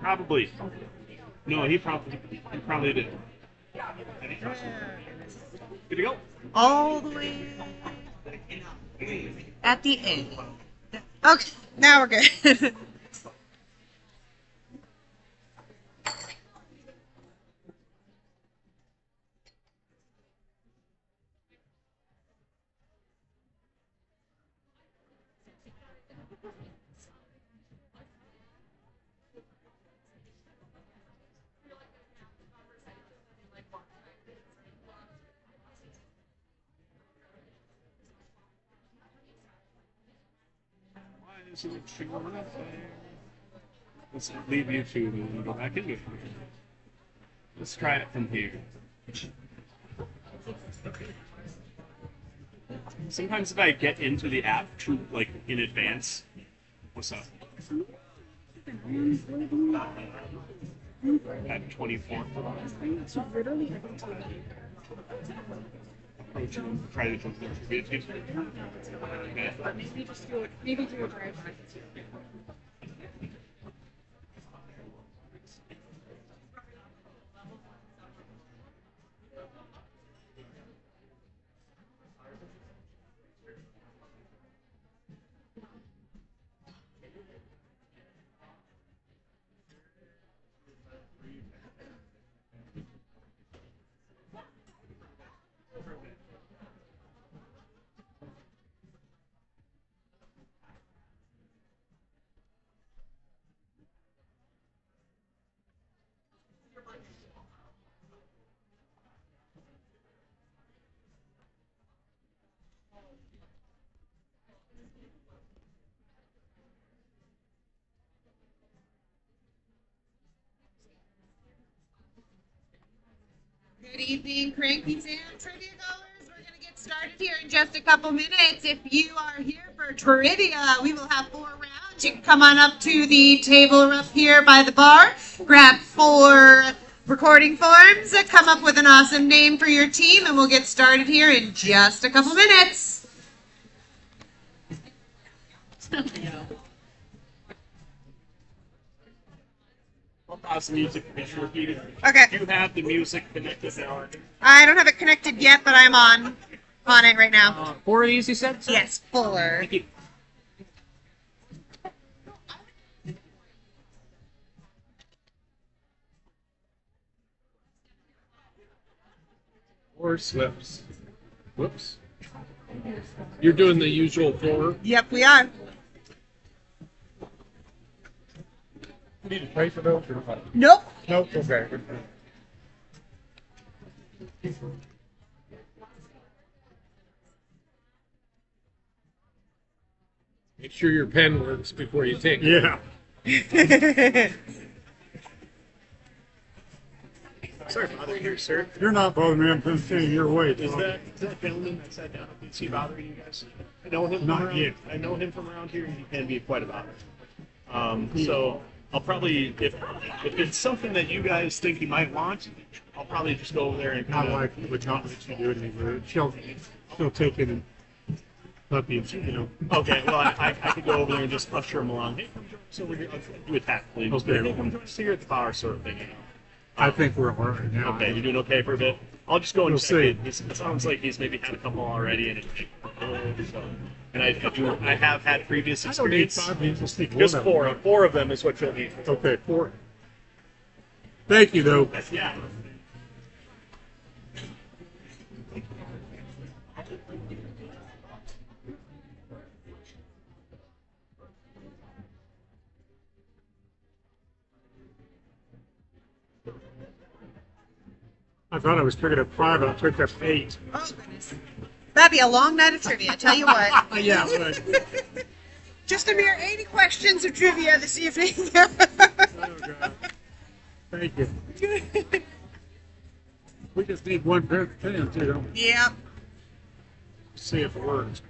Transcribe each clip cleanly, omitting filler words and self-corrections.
Probably. No, he probably did. Good to go. All the way at the end. Okay, now we're good. Why isn't it showing up there? Let's leave YouTube and go back into it. Let's try it from here. Sometimes if I get into the app too, like in advance, what's up? At 24. Approaching, try to jump there. Okay. Maybe do a drive. Good evening, Cranky Sam trivia goers. We're going to get started here in just a couple minutes. If you are here for trivia, we will have 4 rounds. You can come on up to the table up here by the bar, grab 4 recording forms, come up with an awesome name for your team, and we'll get started here in just a couple minutes. I'll pause the music to be repeated. Okay. You have the music connected now. I don't have it connected yet, but I'm on it right now. 4 of these, you said? Yes, 4. Thank you. Four slips. Whoops. You're doing the usual 4. Yep, we are. You need to pray for those or what? Nope. Nope. Okay. Make sure your pen works before you take it. Yeah. Sorry to bother you here, sir. You're not bothering me. I'm just sitting your way. Is that gentleman that sat down? Is he bothering you guys? I know him. Not from around, yet. I know him from around here. He can be quite a bother. So I'll probably, if it's something that you guys think you might want, I'll probably just go over there and Not kind like would not let you do it anymore. She'll take it and let me, Okay, well, I could go over there and just usher him along. Hey, come join us over here. I'll do it tactfully. Just Okay. Hey, come join us here at the bar, sort of thing. I think we're all right now. Okay, you're doing okay for a bit. I'll just go and We'll check see. it. It sounds like he's maybe had a couple already, and and I have had previous I don't need experience. 5 minutes. Just need Just one 4. of them. 4 of them is what you'll need. Okay, 4. Thank you, though. Yeah. I thought I was picking up 5. I picked up 8. Oh, goodness. That'd be a long night of trivia, I tell you what. Yeah, but Just a mere 80 questions of trivia this evening. oh god. Thank you. We just need one pair of pens, Yep. See if it works.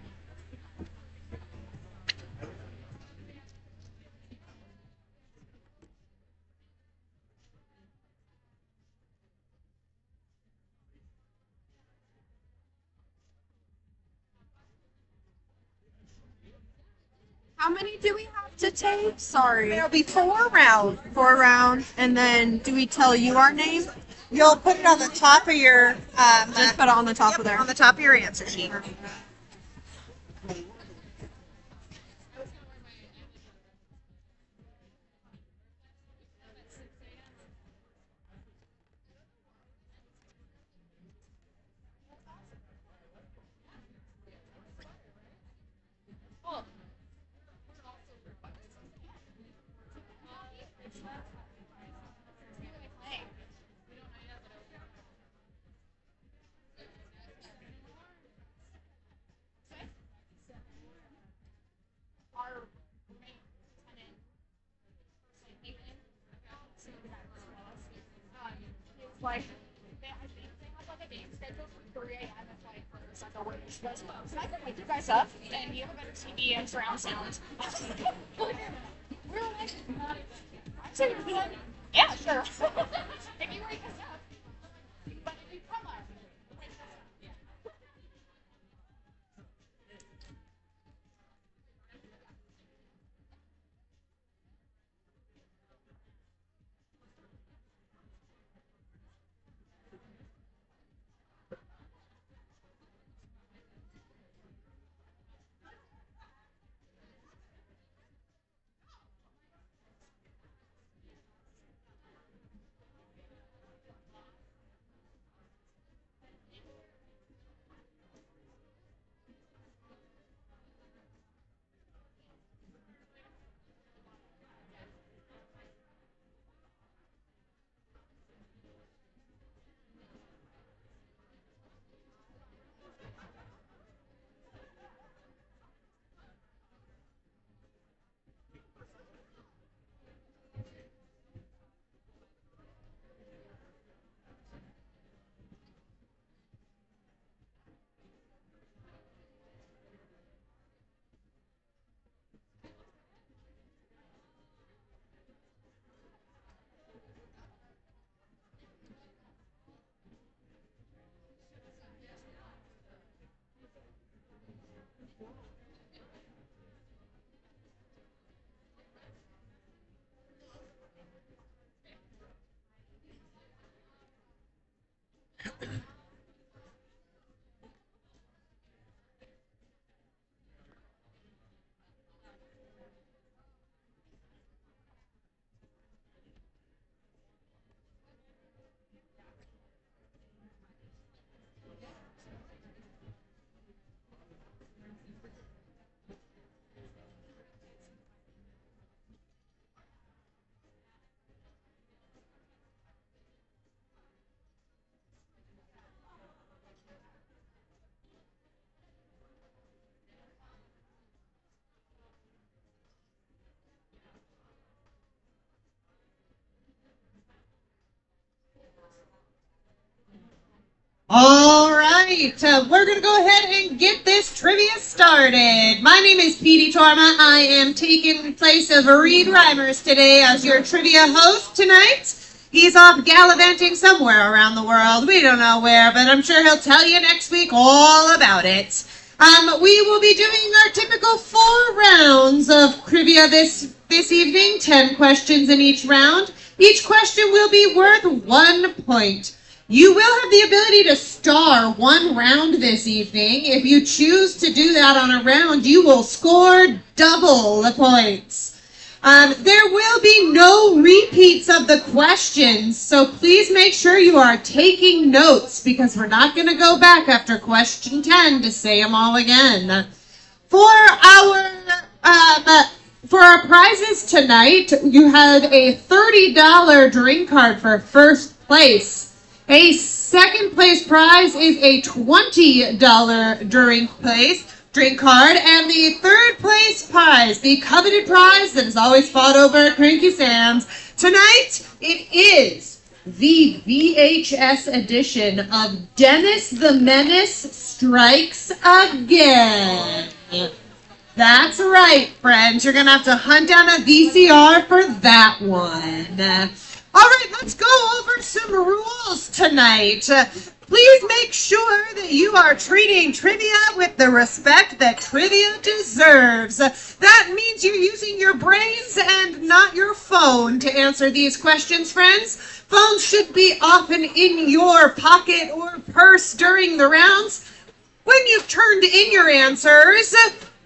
How many do we have to tape? Sorry. There'll be 4 rounds. 4 rounds, and then do we tell you our name? You'll put it on the top of your Just put it on the top yep, of there. on the top of your answer sheet. Like, I think they have like a game schedule from 3 a.m. if like there's like a race goes well. So I can wake you guys up and you have a better TV and surround sound. We're like, I'm saying, yeah, sure. If you wake us up, but if you come up, wake us up. Yeah. All right, we're going to go ahead and get this trivia started. My name is Petey Torma. I am taking place of Reed Reimers today as your trivia host tonight. He's off gallivanting somewhere around the world. We don't know where, but I'm sure he'll tell you next week all about it. We will be doing our typical 4 rounds of trivia this evening, 10 questions in each round. Each question will be worth 1 point. You will have the ability to star 1 round this evening. If you choose to do that on a round, you will score double the points. There will be no repeats of the questions, so please make sure you are taking notes because we're not going to go back after question 10 to say them all again. For our prizes tonight, you have a $30 drink card for first place. A second place prize is a $20 drink card, and the third place prize, the coveted prize that is always fought over at Cranky Sam's. Tonight, it is the VHS edition of Dennis the Menace Strikes Again. That's right, friends. You're going to have to hunt down a VCR for that one. All right, let's go over some rules tonight. Please make sure that you are treating trivia with the respect that trivia deserves. That means you're using your brains and not your phone to answer these questions, friends. Phones should be often in your pocket or purse during the rounds. When you've turned in your answers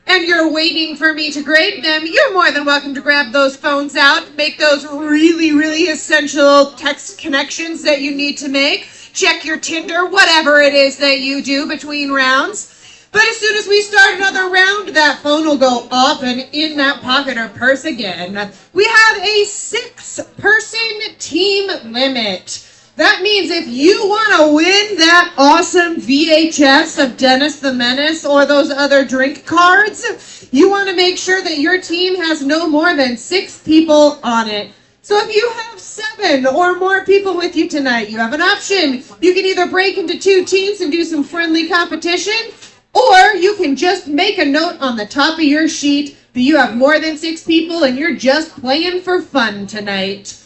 and you're waiting for me to grade them, you're more than welcome to grab those phones out, make those really, really essential text connections that you need to make. Check your Tinder, whatever it is that you do between rounds. But as soon as we start another round, that phone will go off and in that pocket or purse again. We have a 6-person team limit. That means if you want to win that awesome VHS of Dennis the Menace or those other drink cards, you want to make sure that your team has no more than 6 people on it. So if you have 7 or more people with you tonight, you have an option. You can either break into 2 teams and do some friendly competition, or you can just make a note on the top of your sheet that you have more than 6 people and you're just playing for fun tonight.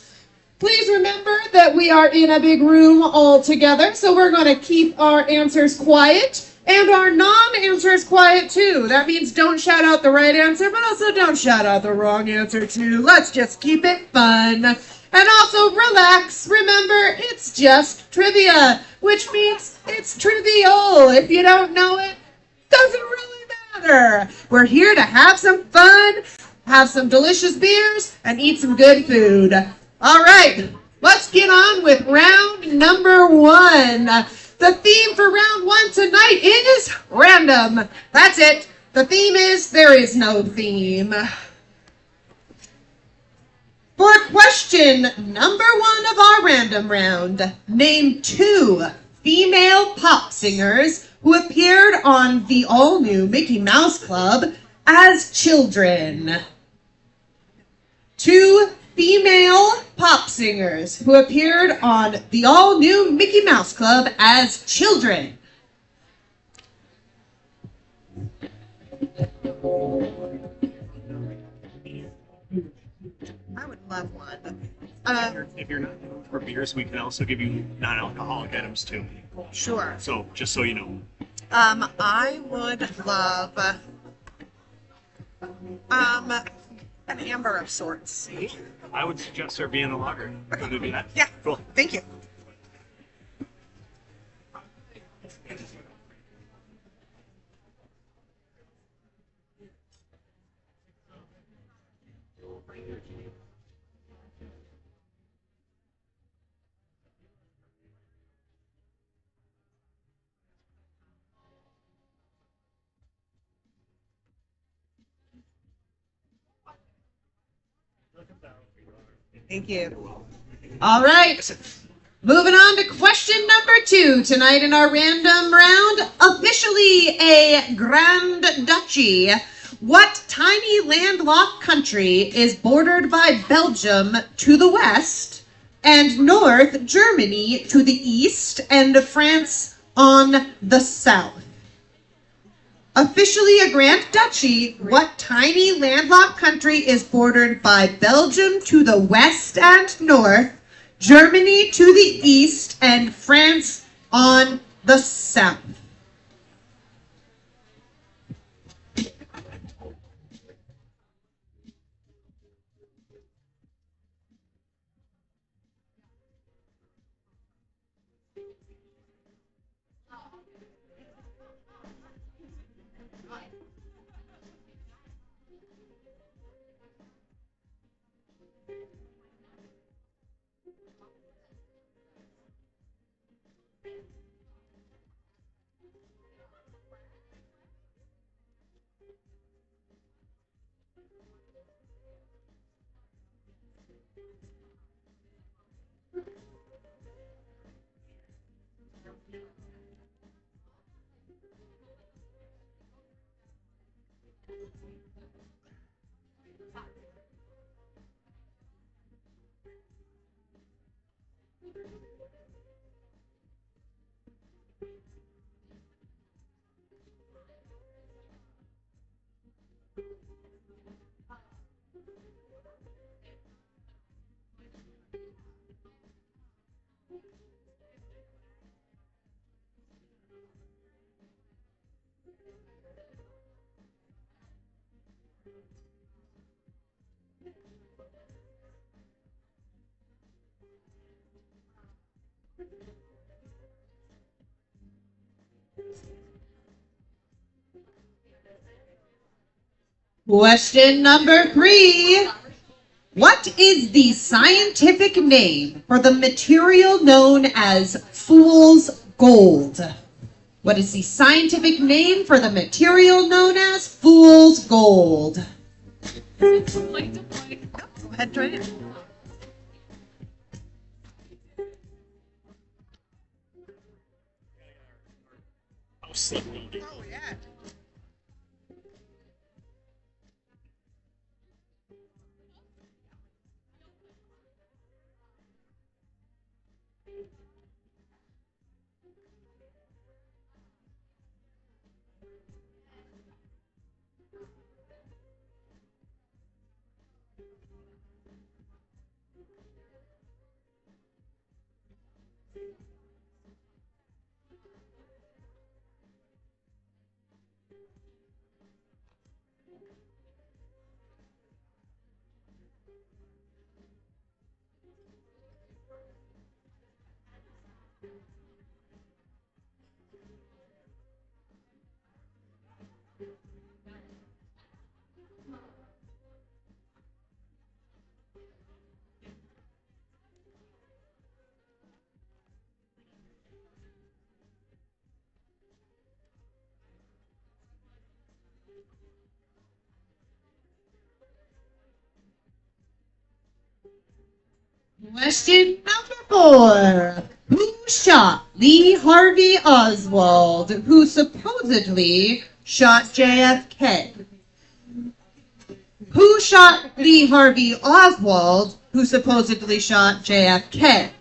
Please remember that we are in a big room all together, so we're going to keep our answers quiet and our non-answers quiet too. That means don't shout out the right answer, but also don't shout out the wrong answer too. Let's just keep it fun. And also relax. Remember, it's just trivia, which means it's trivial. If you don't know it, doesn't really matter. We're here to have some fun, have some delicious beers, and eat some good food. All right, let's get on with round number 1. The theme for round 1 tonight is random. That's it. The theme is there is no theme. For question number 1 of our random round, name 2 female pop singers who appeared on the all-new Mickey Mouse Club as children. 2 female pop singers who appeared on the all-new Mickey Mouse Club as children. I would love one. If you're not for beers, we can also give you non-alcoholic items too. Sure. So just so you know. I would love an amber of sorts. I would suggest there being a lager. Can we do that? Yeah. Cool. Thank you. Thank you. All right. Moving on to question number 2 tonight in our random round. Officially a Grand Duchy. What tiny landlocked country is bordered by Belgium to the west and North Germany to the east and France on the south? Officially a Grand Duchy, what tiny landlocked country is bordered by Belgium to the west and north, Germany to the east, and France on the south? Question number 3. What is the scientific name for the material known as fool's gold? What is the scientific name for the material known as fool's gold? Play to play. Go ahead, try it. House slip building. Oh, yeah. Question number 4. Who shot Lee Harvey Oswald, who supposedly shot JFK? Who shot Lee Harvey Oswald, who supposedly shot JFK?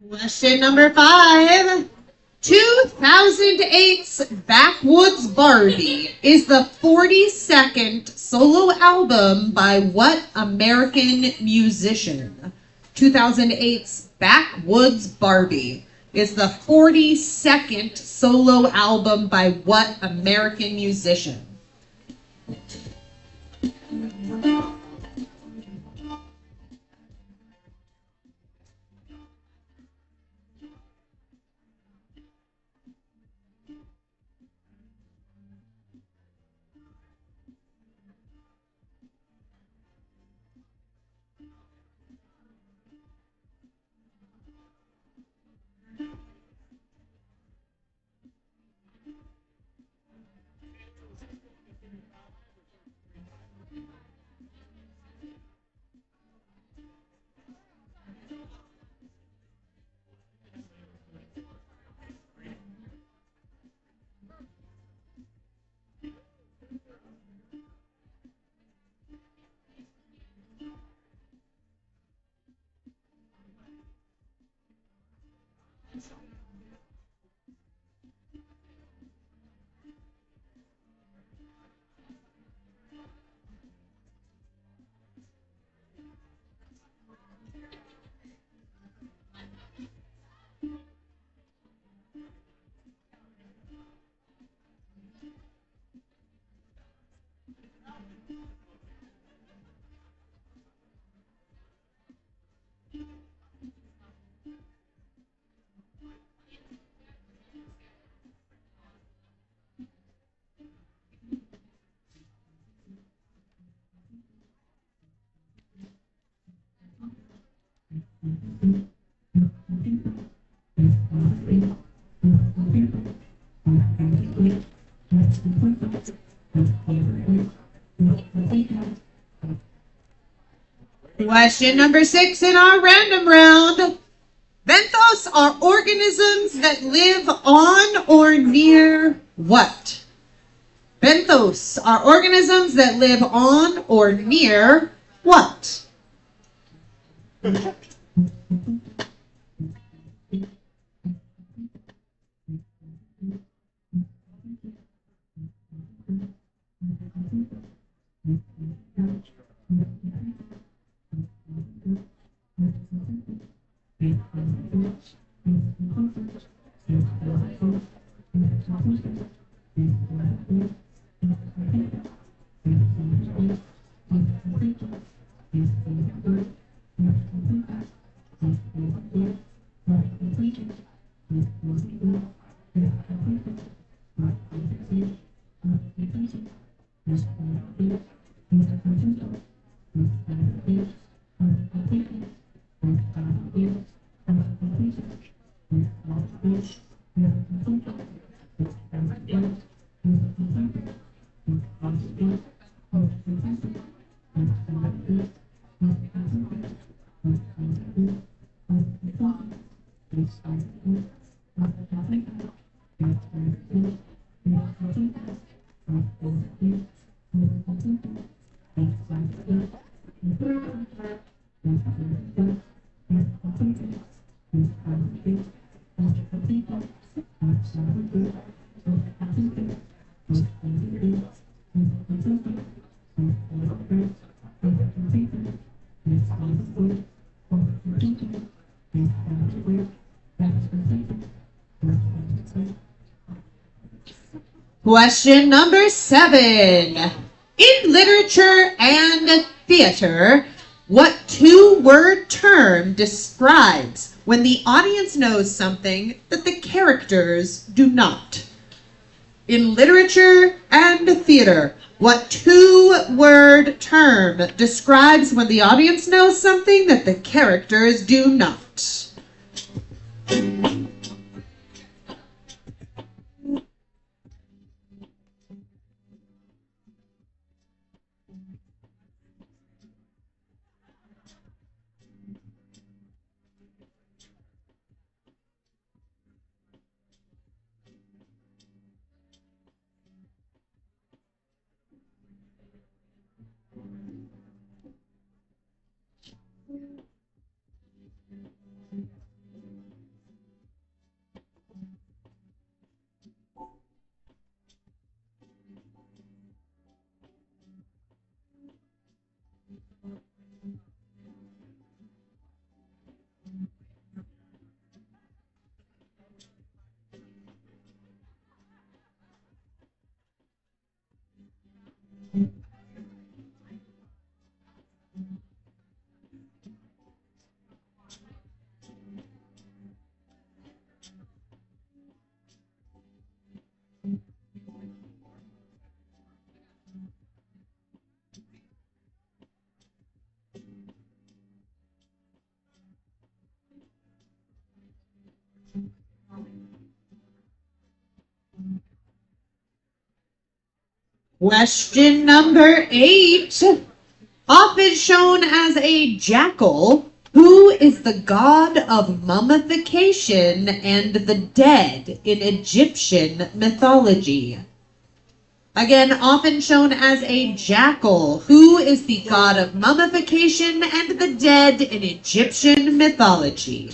Question number 5. 2008's Backwoods Barbie is the 42nd solo album by what American musician? 2008's Backwoods Barbie is the 42nd solo album by what American musician? Question number 6 in our random round. Benthos are organisms that live on or near what? Benthos are organisms that live on or near what? Question number 7. In literature and theater, what two-word term describes when the audience knows something that the characters do not? In literature and theater, what two-word term describes when the audience knows something that the characters do not? Question number 8. Often shown as a jackal, who is the god of mummification and the dead in Egyptian mythology? Again, often shown as a jackal, who is the god of mummification and the dead in Egyptian mythology?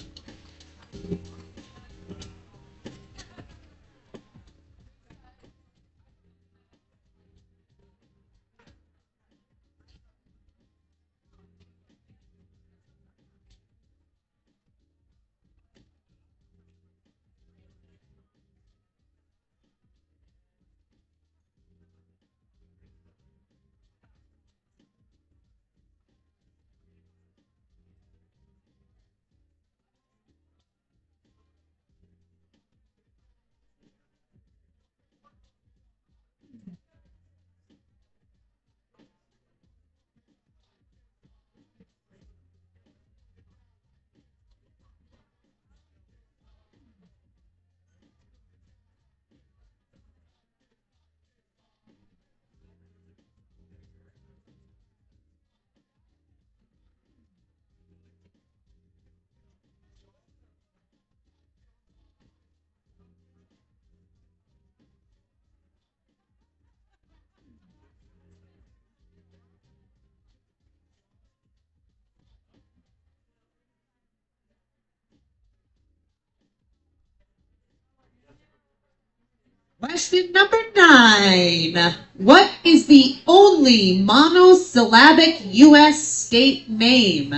Question number 9. What is the only monosyllabic U.S. state name?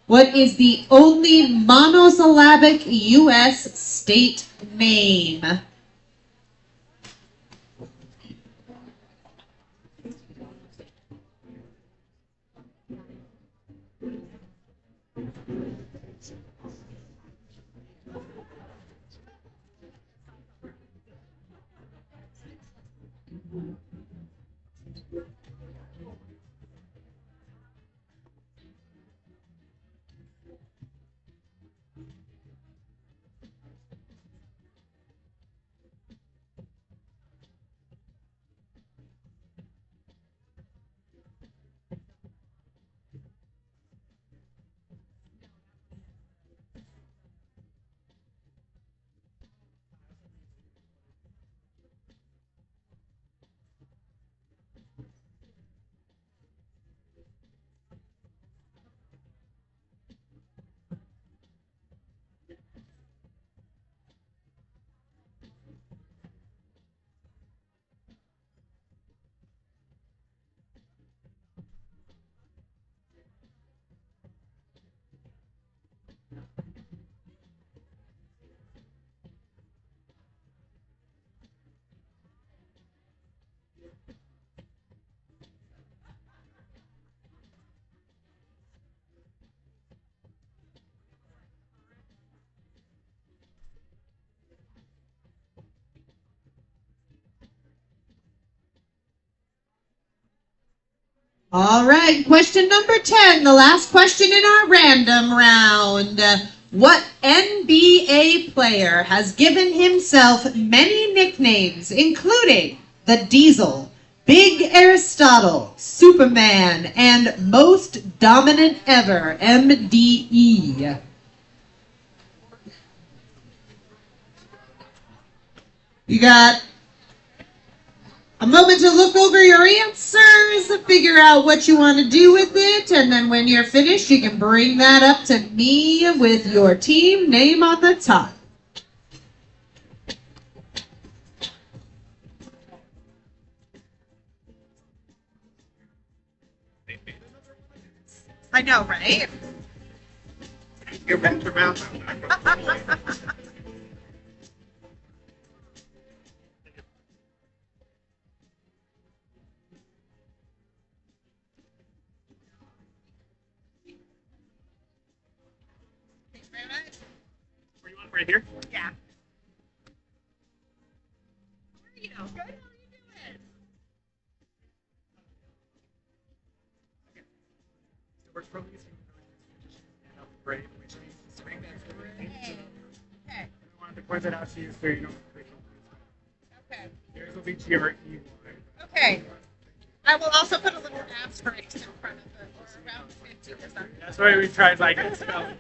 What is the only monosyllabic U.S. state name? All right, question number 10, the last question in our random round. What NBA player has given himself many nicknames, including the Diesel, Big Aristotle, Superman, and Most Dominant Ever, MDE? You got a moment to look over your answers, figure out what you want to do with it, and then when you're finished, you can bring that up to me with your team name on the top. I know, right? You're back to mountain. Where you want? Right here? Yeah. Good, how are you doing? Works for me. Great. Okay. I wanted to point that out to you so you know. Okay. Yours will be GRE. Okay. I will also put a little asterisk in front of it, or around 50 or something. That's why we tried like it spelling.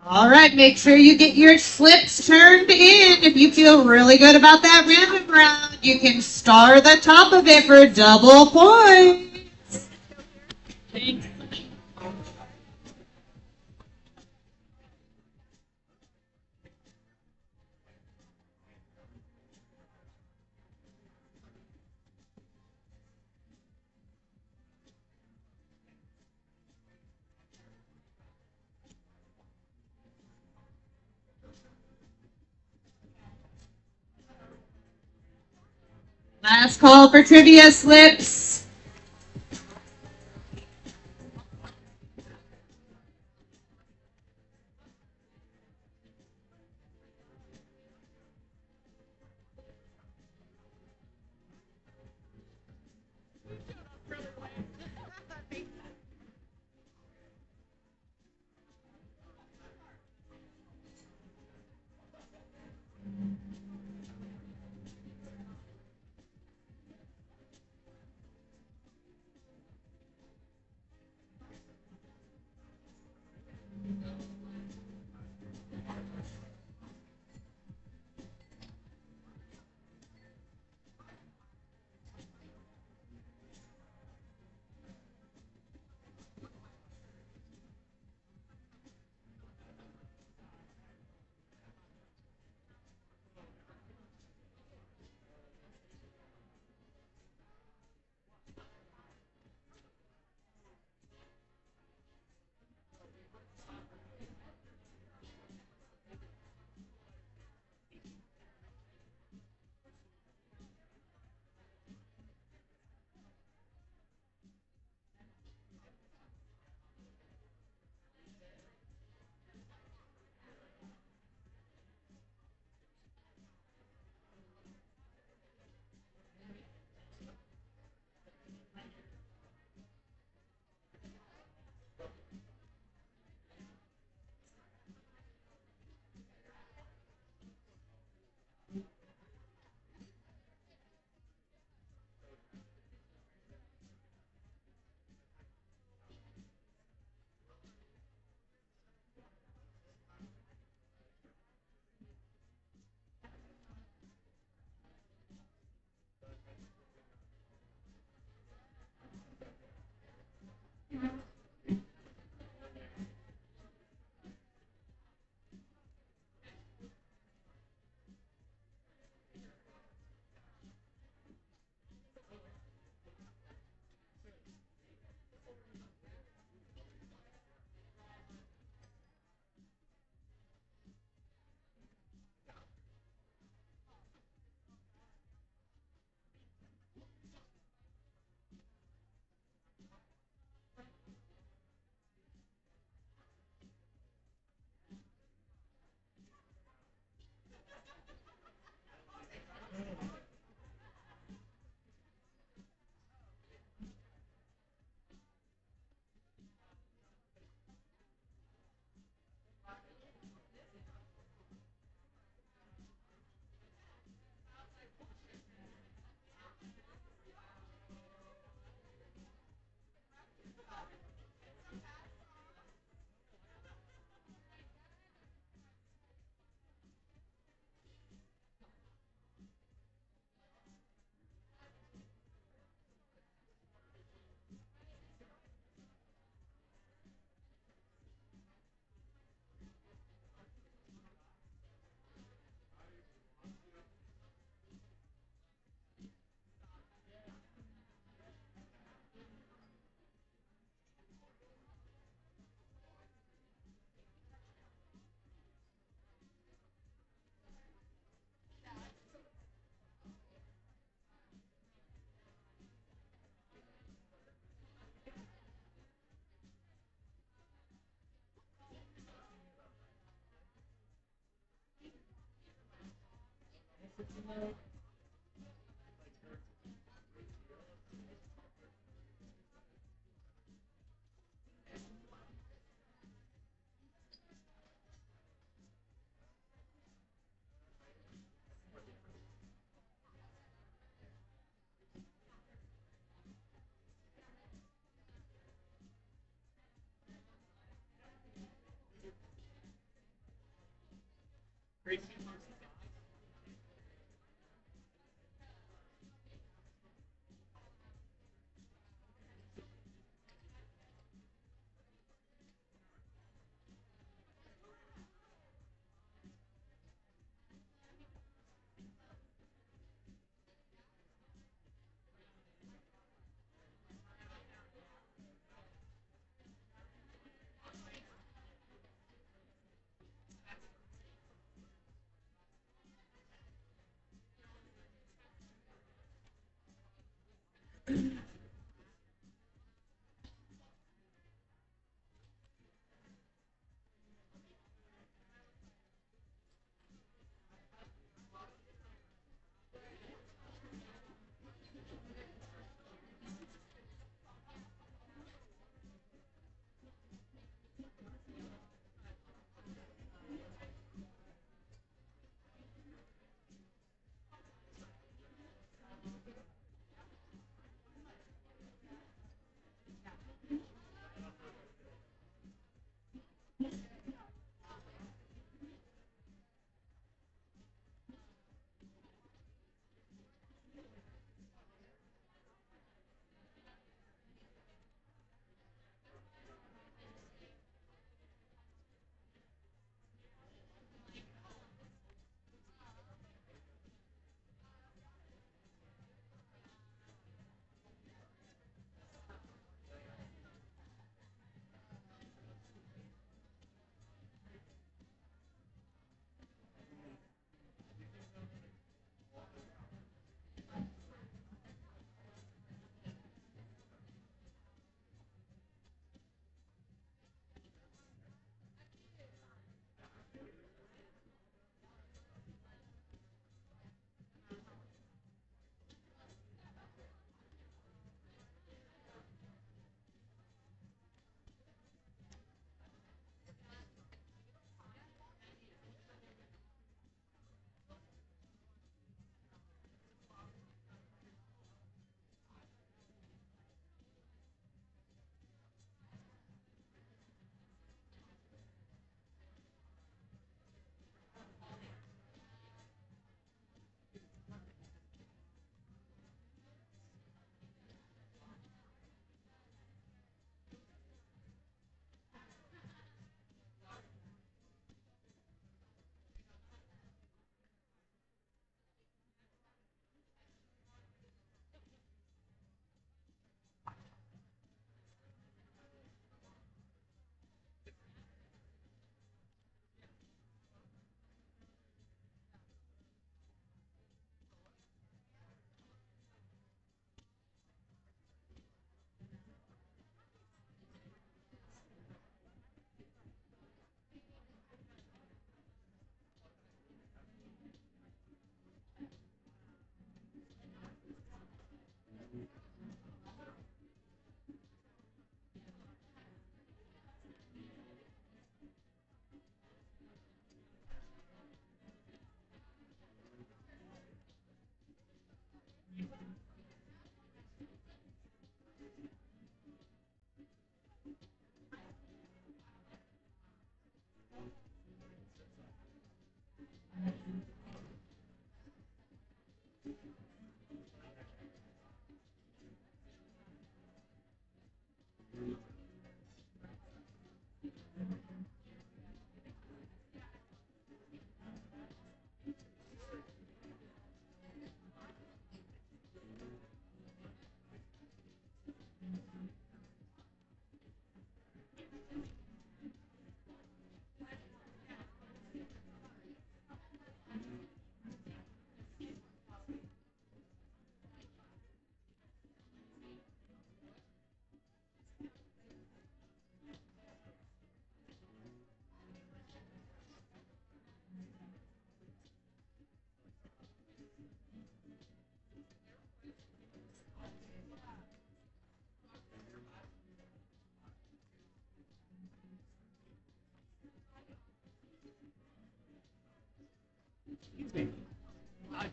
All right, make sure you get your slips turned in. If you feel really good about that random round, you can star the top of it for double points. Last call for trivia slips.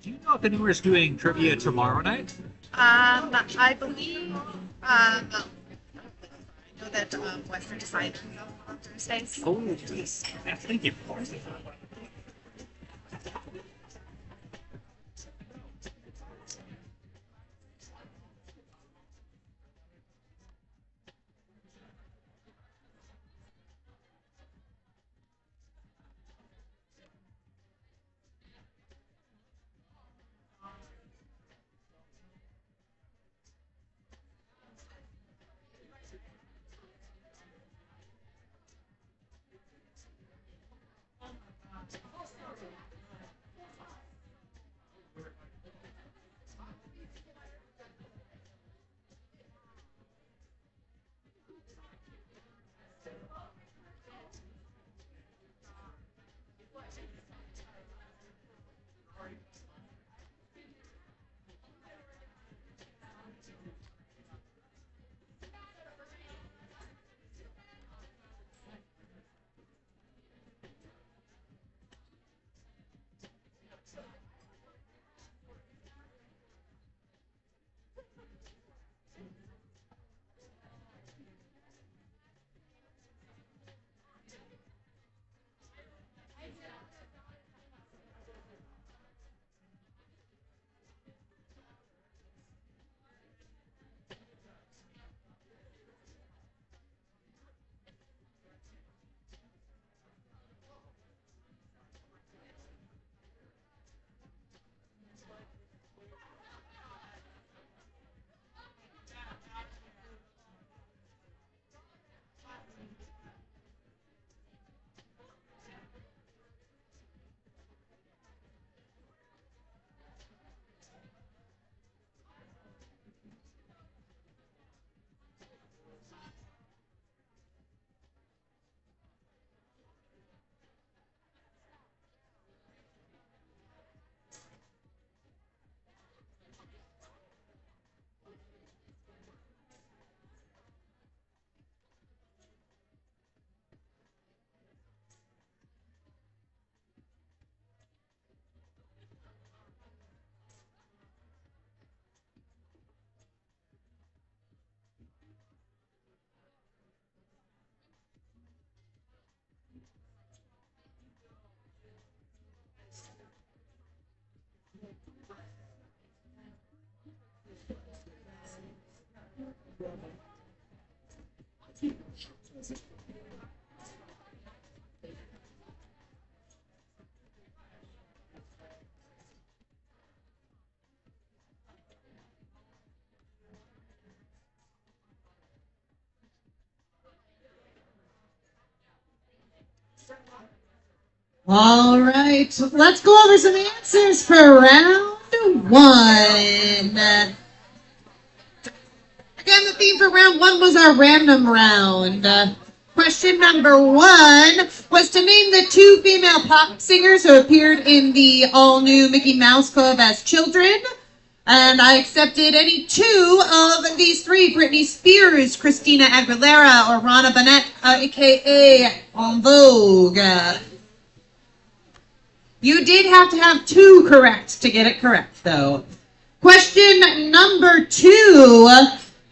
Do you know if anyone's doing trivia tomorrow night? I believe, I know that Western Design on Thursdays. Oh, yes. Thank you. All right, let's go over some answers for round one. Again, the theme for round one was our random round. Question number one was to name the two female pop singers who appeared in the all-new Mickey Mouse Club as children. And I accepted any two of these three: Britney Spears, Christina Aguilera, or Rana Bennett, a.k.a. En Vogue. You did have to have two correct to get it correct, though. Question number two,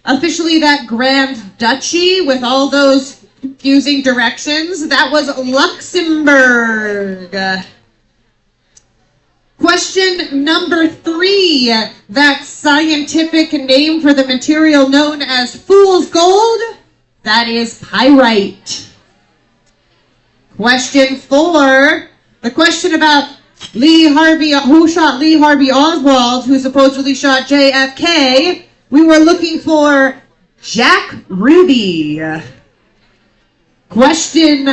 officially that Grand Duchy with all those confusing directions, that was Luxembourg. Question number three, that scientific name for the material known as fool's gold, that is pyrite. Question four, the question about who shot Lee Harvey Oswald, who supposedly shot JFK, we were looking for Jack Ruby. Question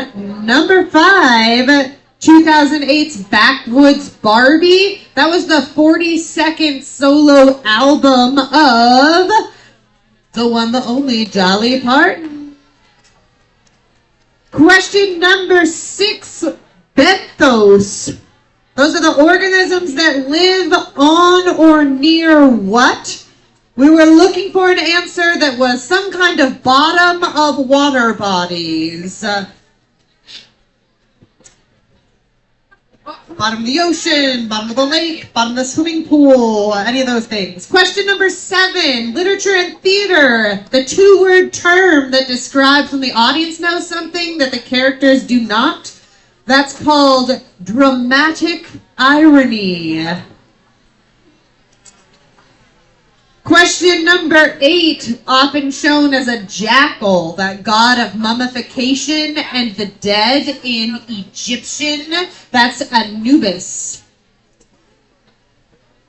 number five, 2008's Backwoods Barbie. That was the 42nd solo album of the one, the only Dolly Parton. Question number six, benthos. Those are the organisms that live on or near what? We were looking for an answer that was some kind of bottom of water bodies. bottom of the ocean, bottom of the lake, bottom of the swimming pool, any of those things. Question number 7, literature and theater. The 2-word term that describes when the audience knows something that the characters do not. That's called dramatic irony. Question number 8, often shown as a jackal, that god of mummification and the dead in Egyptian. That's Anubis.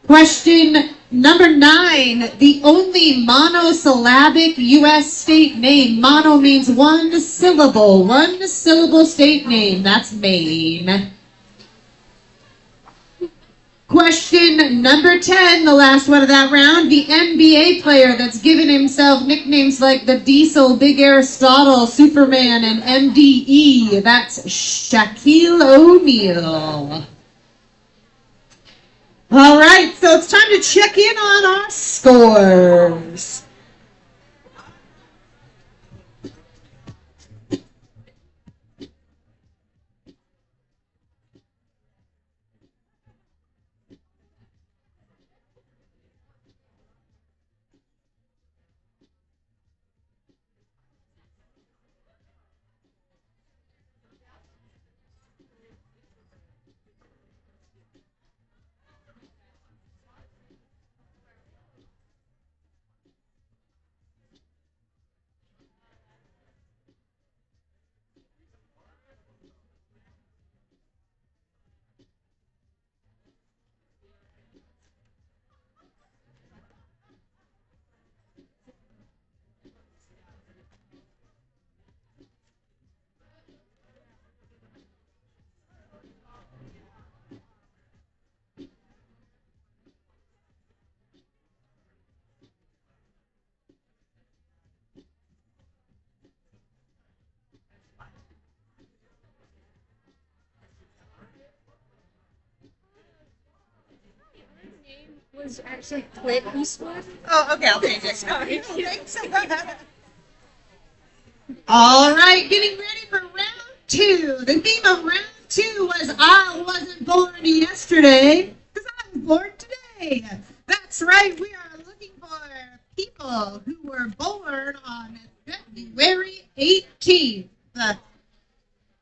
Question number 9, the only monosyllabic U.S. state name. Mono means one syllable state name. That's Maine. Question number 10, the last one of that round. The NBA player that's given himself nicknames like the Diesel, Big Aristotle, Superman, and MDE. That's Shaquille O'Neal. All right, so it's time to check in on our scores. Was actually Clint Eastwood. Oh, okay, I'll change it. All right, getting ready for round 2. The theme of round 2 was I wasn't born yesterday, because I was born today. That's right, we are looking for people who were born on February 18th.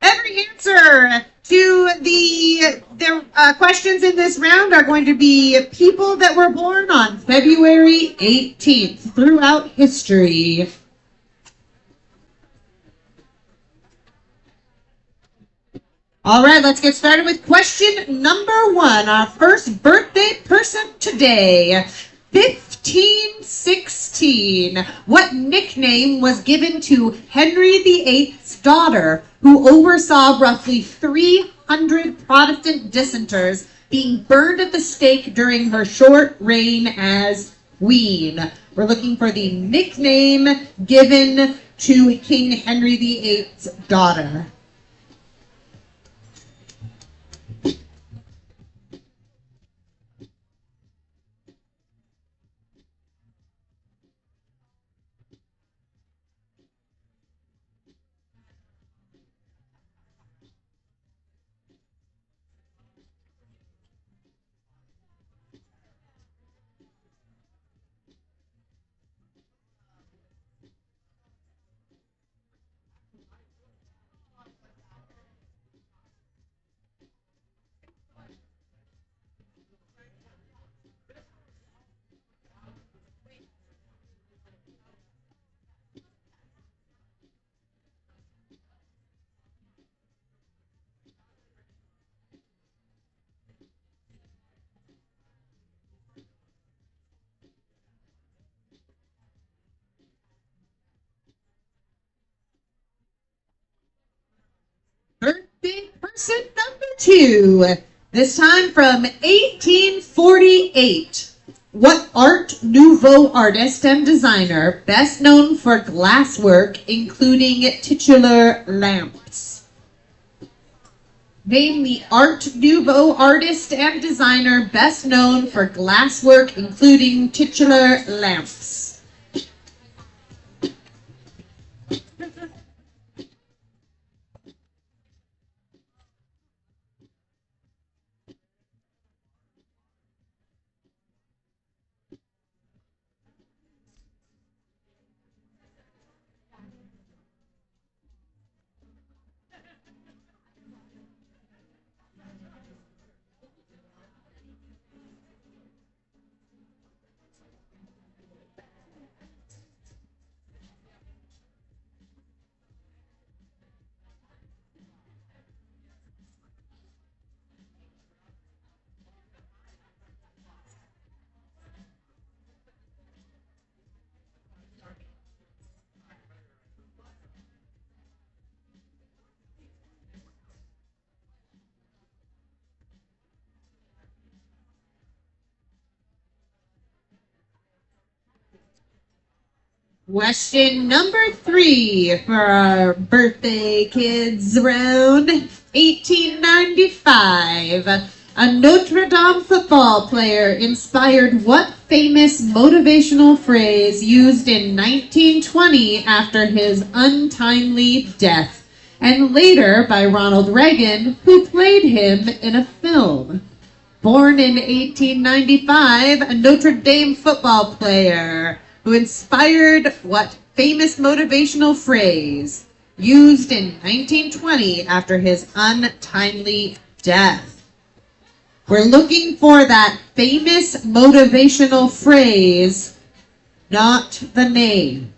Every answer to the questions in this round are going to be people that were born on February 18th throughout history. All right, let's get started with question number 1. Our first birthday person today. 1516. What nickname was given to Henry VIII's daughter, who oversaw roughly 300 Protestant dissenters being burned at the stake during her short reign as queen? We're looking for the nickname given to King Henry VIII's daughter. Birthday person number 2. This time from 1848. What Art Nouveau artist and designer, best known for glasswork, including titular lamps? Name the Art Nouveau artist and designer, best known for glasswork, including titular lamps. Question number 3 for our birthday kids around 1895. A Notre Dame football player inspired what famous motivational phrase used in 1920 after his untimely death, and later by Ronald Reagan, who played him in a film? Born in 1895, a Notre Dame football player who inspired what famous motivational phrase used in 1920 after his untimely death? We're looking for that famous motivational phrase, not the name.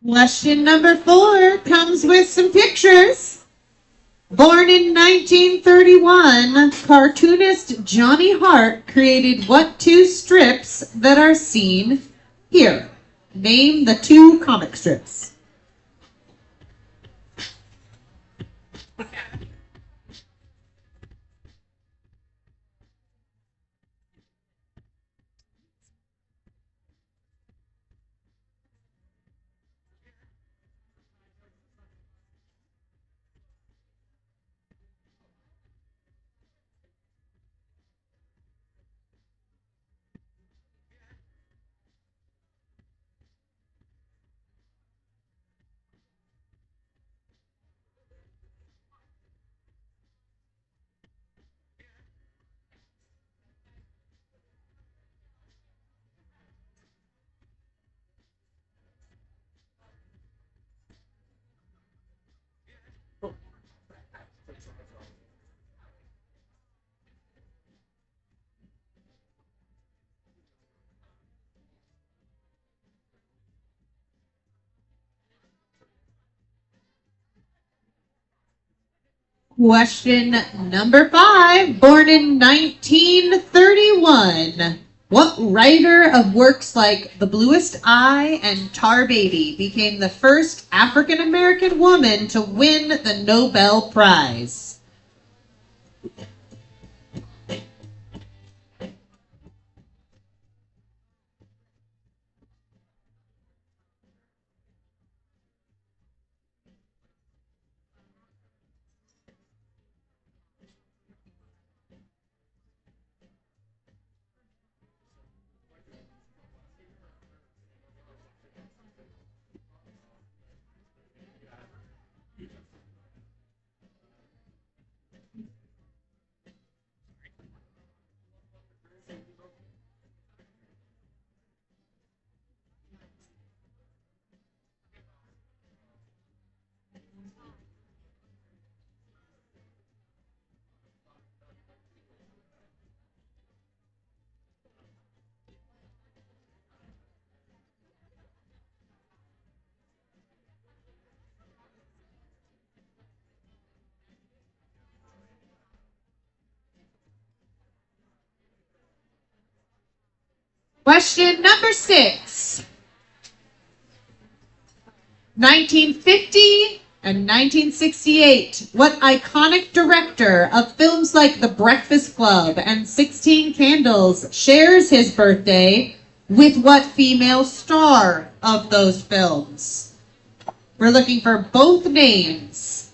Question number 4 comes with some pictures. Born in 1931, cartoonist Johnny Hart created what 2 strips that are seen here? Name the 2 comic strips. Question number 5, born in 1931. What writer of works like The Bluest Eye and Tar Baby became the first African American woman to win the Nobel Prize? Question number 6. 1950 and 1968. What iconic director of films like The Breakfast Club and 16 Candles shares his birthday with what female star of those films? We're looking for both names.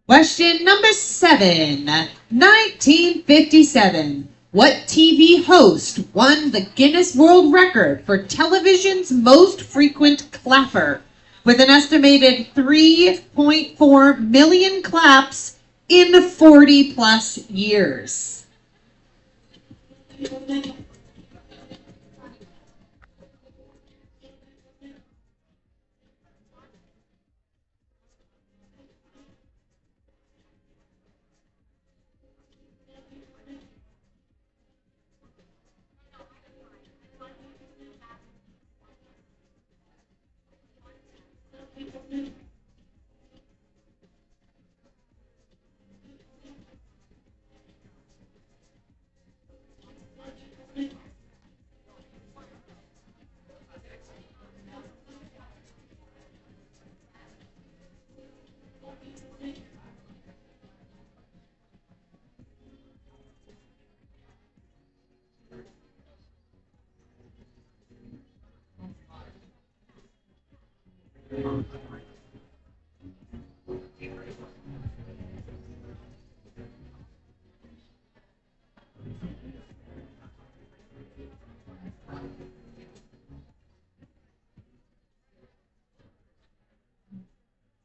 Question number 7, 1957. What TV host won the Guinness World Record for television's most frequent clapper with an estimated 3.4 million claps in 40 plus years?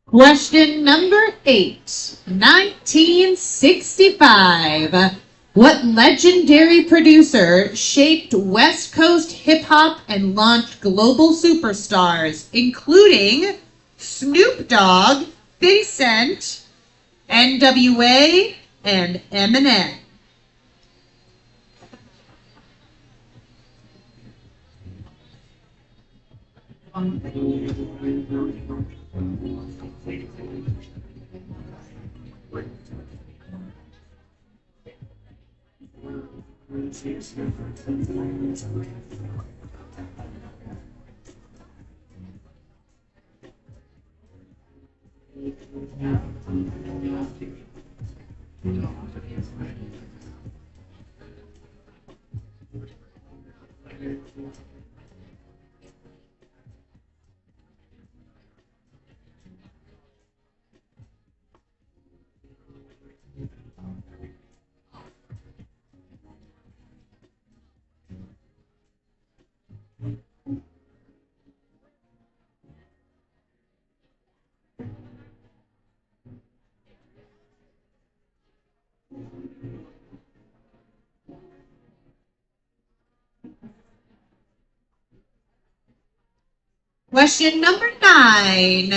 Question number 8, 1965. What legendary producer shaped West Coast hip-hop and launched global superstars, including Snoop Dogg, 50 Cent, NWA, and Eminem? Question number 9.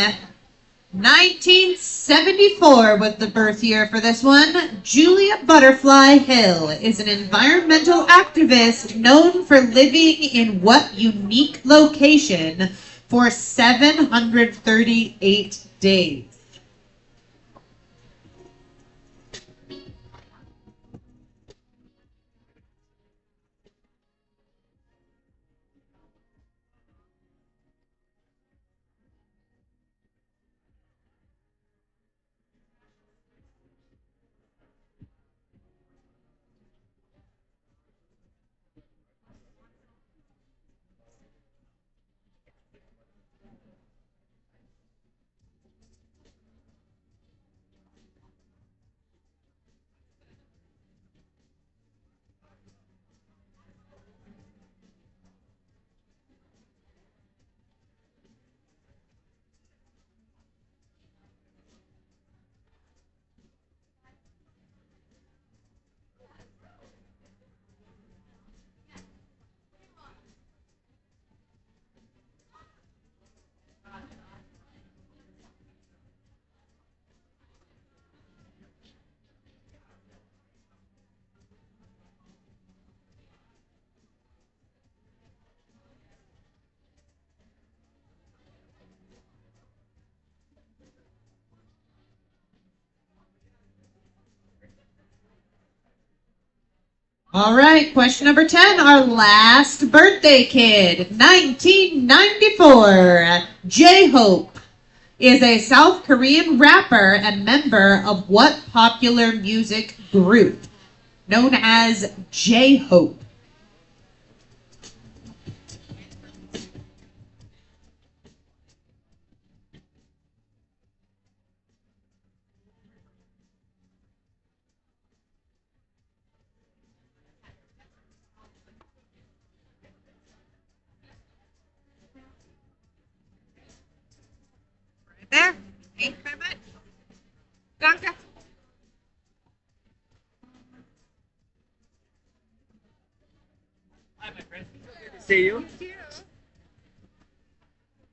1974 was the birth year for this one. Julia Butterfly Hill is an environmental activist known for living in what unique location for 738 days? All right, question number 10. Our last birthday kid, 1994. J-Hope is a South Korean rapper and member of what popular music group? Known as J-Hope. Right there. Thank you very much. Danke. Hi, my friend. Good to see you.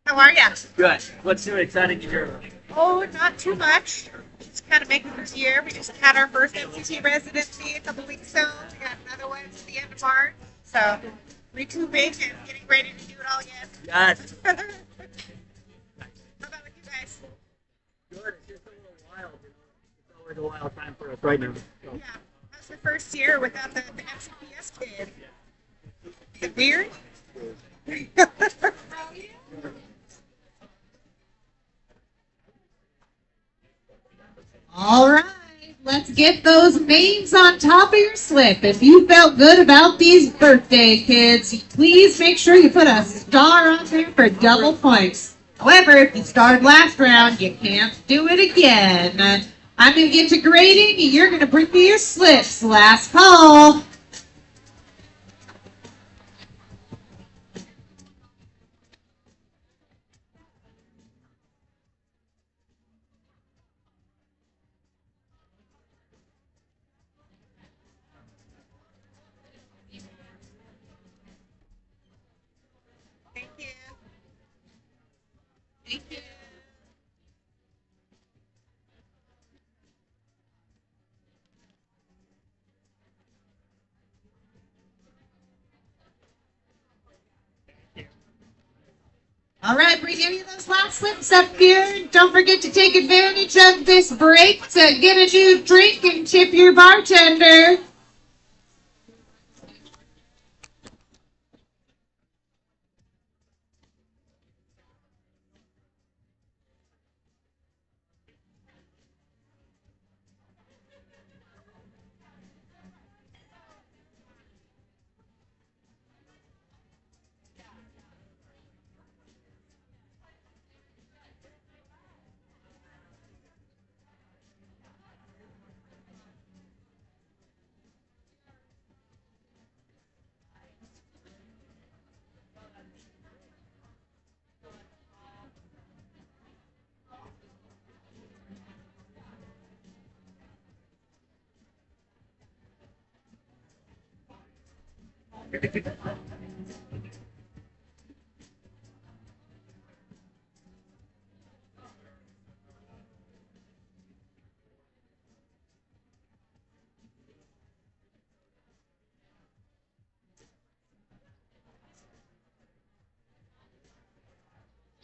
How are ya? Good. What's new and exciting in your life? Oh, not too much. Just kind of making this year. We just had our first MCT residency a couple weeks ago. We got another one at the end of March. So, recouping and getting ready to do it all again. Yes. How about with you guys? Good. It's just a little wild. It's always a wild time for us right now. So. Yeah. How's the first year without the MCPS kid? Is it weird? All right, let's get those names on top of your slip. If you felt good about these birthday kids, please make sure you put a star on there for double points. However, if you started last round, you can't do it again. I'm going to get to grading. You're going to bring me your slips. Last call. Thank you. Thank you. All right, bring any of those last slips up here. Don't forget to take advantage of this break to get a new drink and tip your bartender.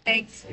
Thanks.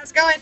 How's it going?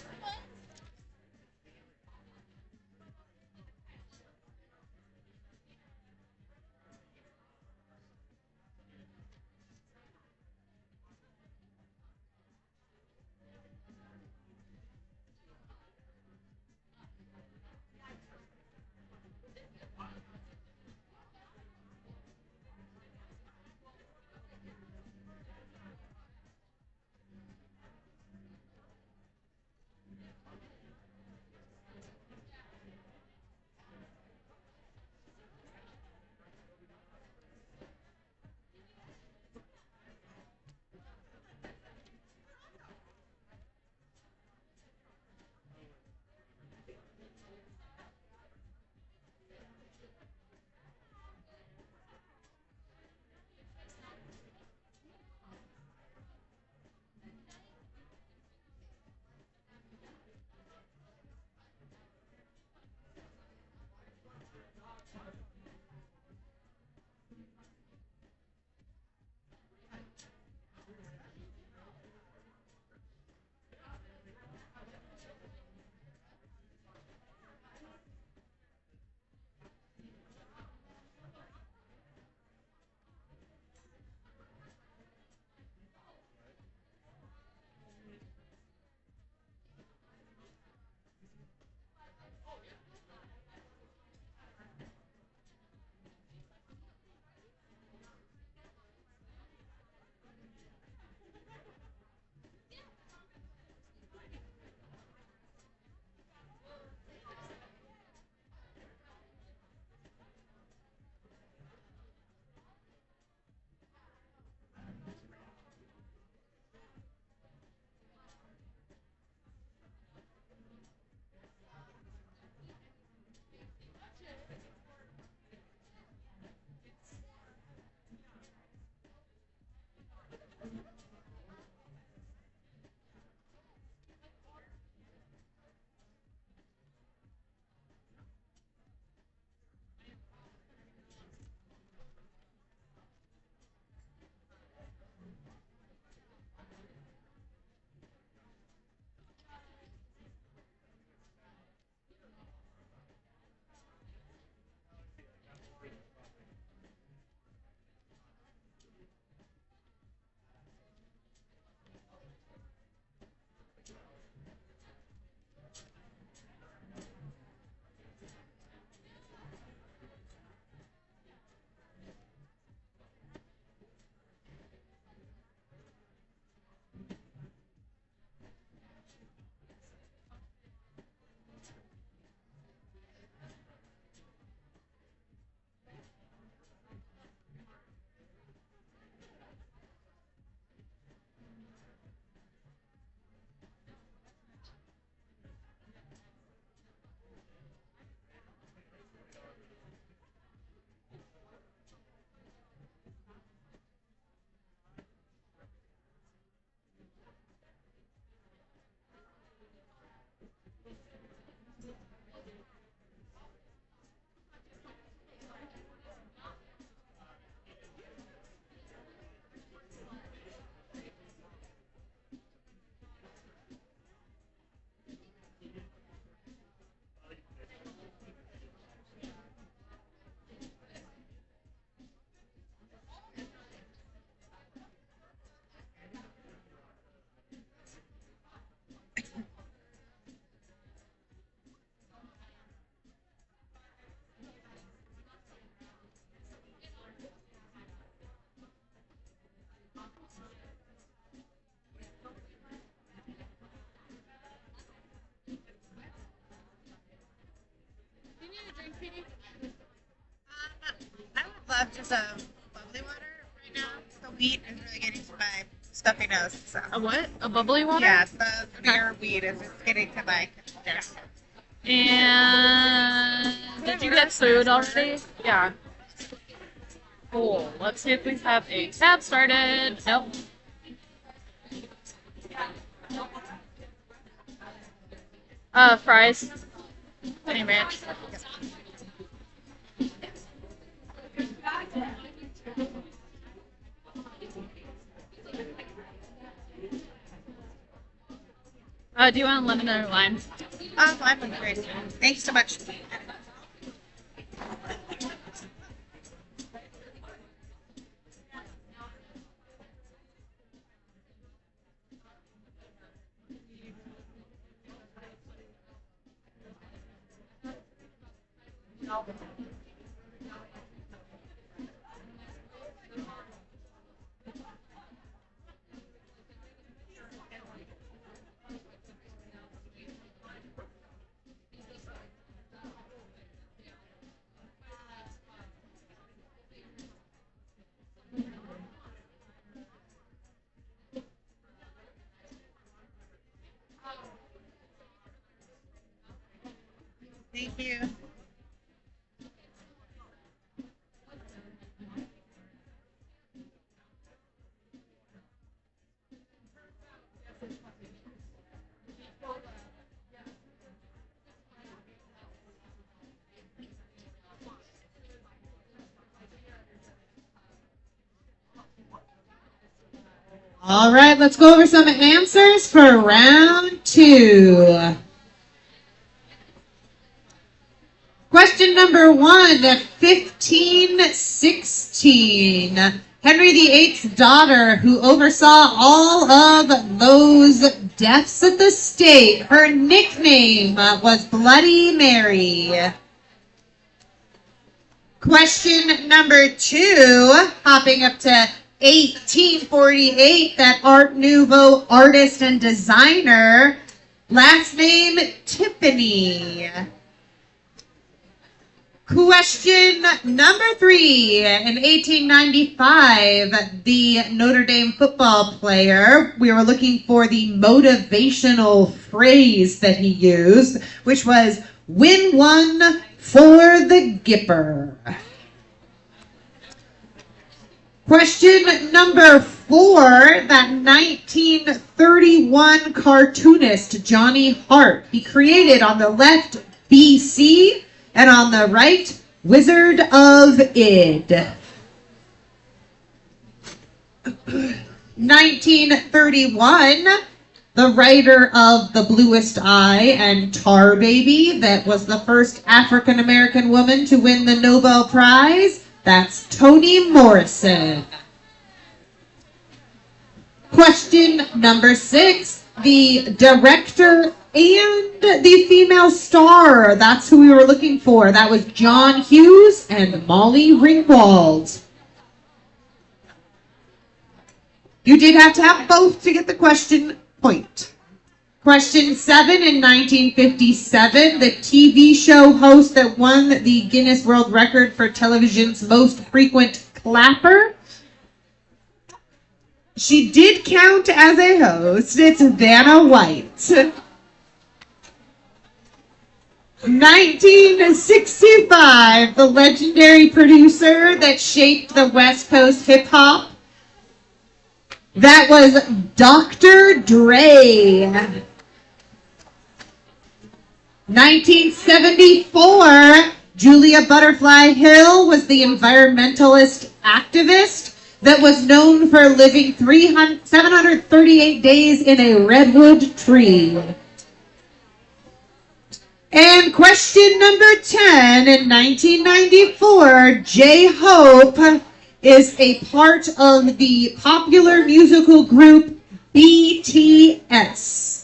I would love just a bubbly water right now. The wheat is really getting to my stuffy nose. So. A what? A bubbly water? Yes, the beer weed is just getting to my. And did you get food already? Yeah. Cool. Let's see if we have a tab started. Nope. Fries. Honey ranch. Do you want lemon or lime? I'm great. Thanks so much. Thank you. All right, let's go over some answers for round 2. Question number 1, 1516. Henry VIII's daughter, who oversaw all of those deaths at the stake, her nickname was Bloody Mary. Question number 2, hopping up to 1848, that Art Nouveau artist and designer, last name Tiffany. Question number 3, in 1895, the Notre Dame football player, we were looking for the motivational phrase that he used, which was, win one for the Gipper. Question number 4, that 1931 cartoonist Johnny Hart. He created on the left BC and on the right Wizard of Id. 1931, the writer of The Bluest Eye and Tar Baby, that was the first African American woman to win the Nobel Prize. That's Toni Morrison. Question number 6. The director and the female star. That's who we were looking for. That was John Hughes and Molly Ringwald. You did have to have both to get the question point. Question 7, in 1957, the TV show host that won the Guinness World Record for television's most frequent clapper. She did count as a host. It's Vanna White. 1965, the legendary producer that shaped the West Coast hip-hop. That was Dr. Dre. 1974, Julia Butterfly Hill was the environmentalist activist that was known for living 738 days in a redwood tree. And question number 10, in 1994, J-Hope is a part of the popular musical group BTS.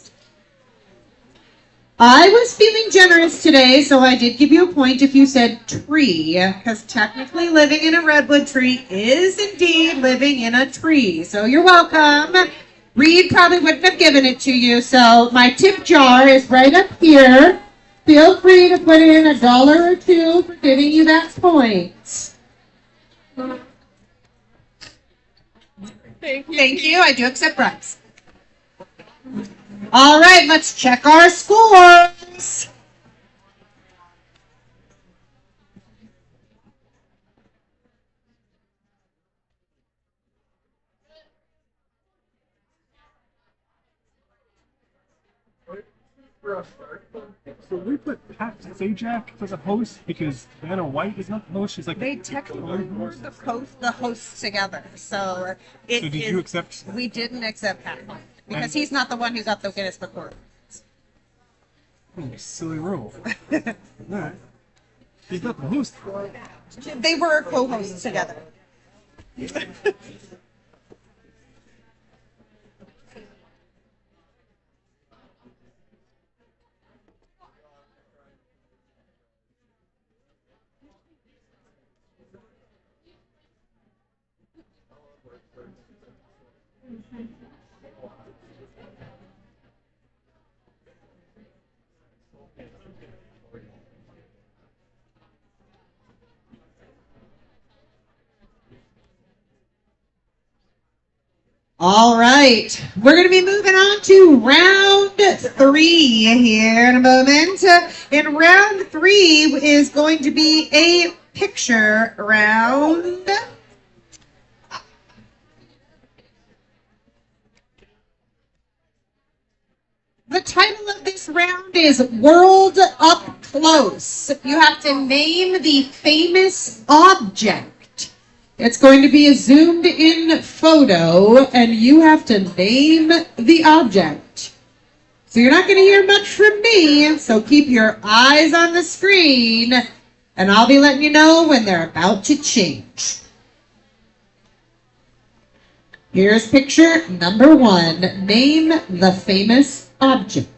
I was feeling generous today, so I did give you a point if you said tree, because technically living in a redwood tree is indeed living in a tree. So you're welcome. Reed probably wouldn't have given it to you, so my tip jar is right up here. Feel free to put in $1 or $2 for giving you that point. Thank you. I do accept bribes. All right, let's check our scores. So we put Pat Sajak as a host because Vanna White is not the host. She's like They technically were the hosts together, so it So did is- you accept? We didn't accept Pat because he's not the one who got the Guinness Book Records. Silly rule. Alright. He's not the host. They were co-hosts together. All right, we're going to be moving on to round 3 here in a moment. In round 3 is going to be a picture round. The title of this round is World Up Close. You have to name the famous object. It's going to be a zoomed in photo, and you have to name the object. So you're not going to hear much from me, so keep your eyes on the screen, and I'll be letting you know when they're about to change. Here's picture number 1. Name the famous object.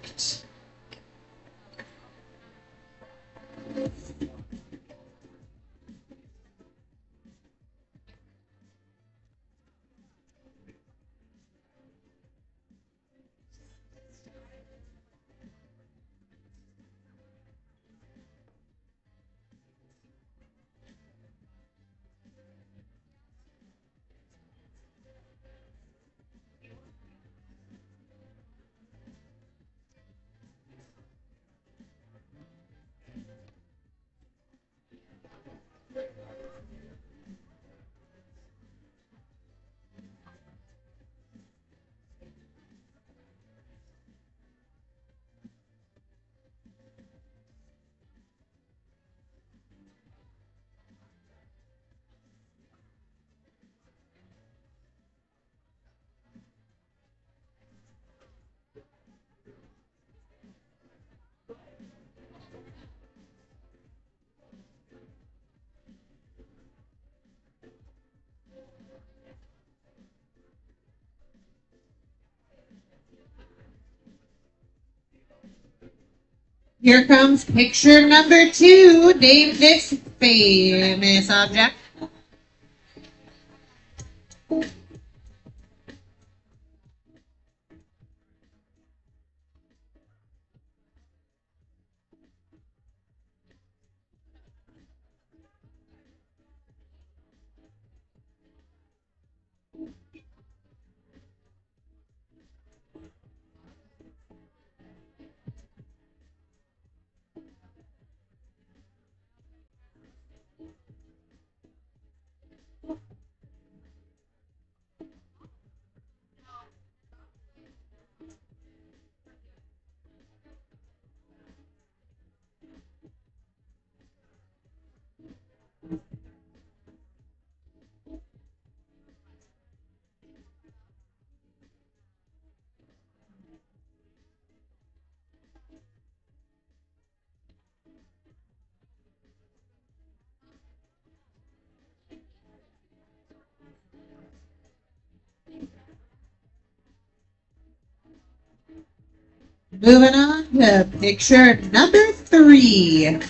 Here comes picture number 2. Name this famous object. Moving on to picture number 3.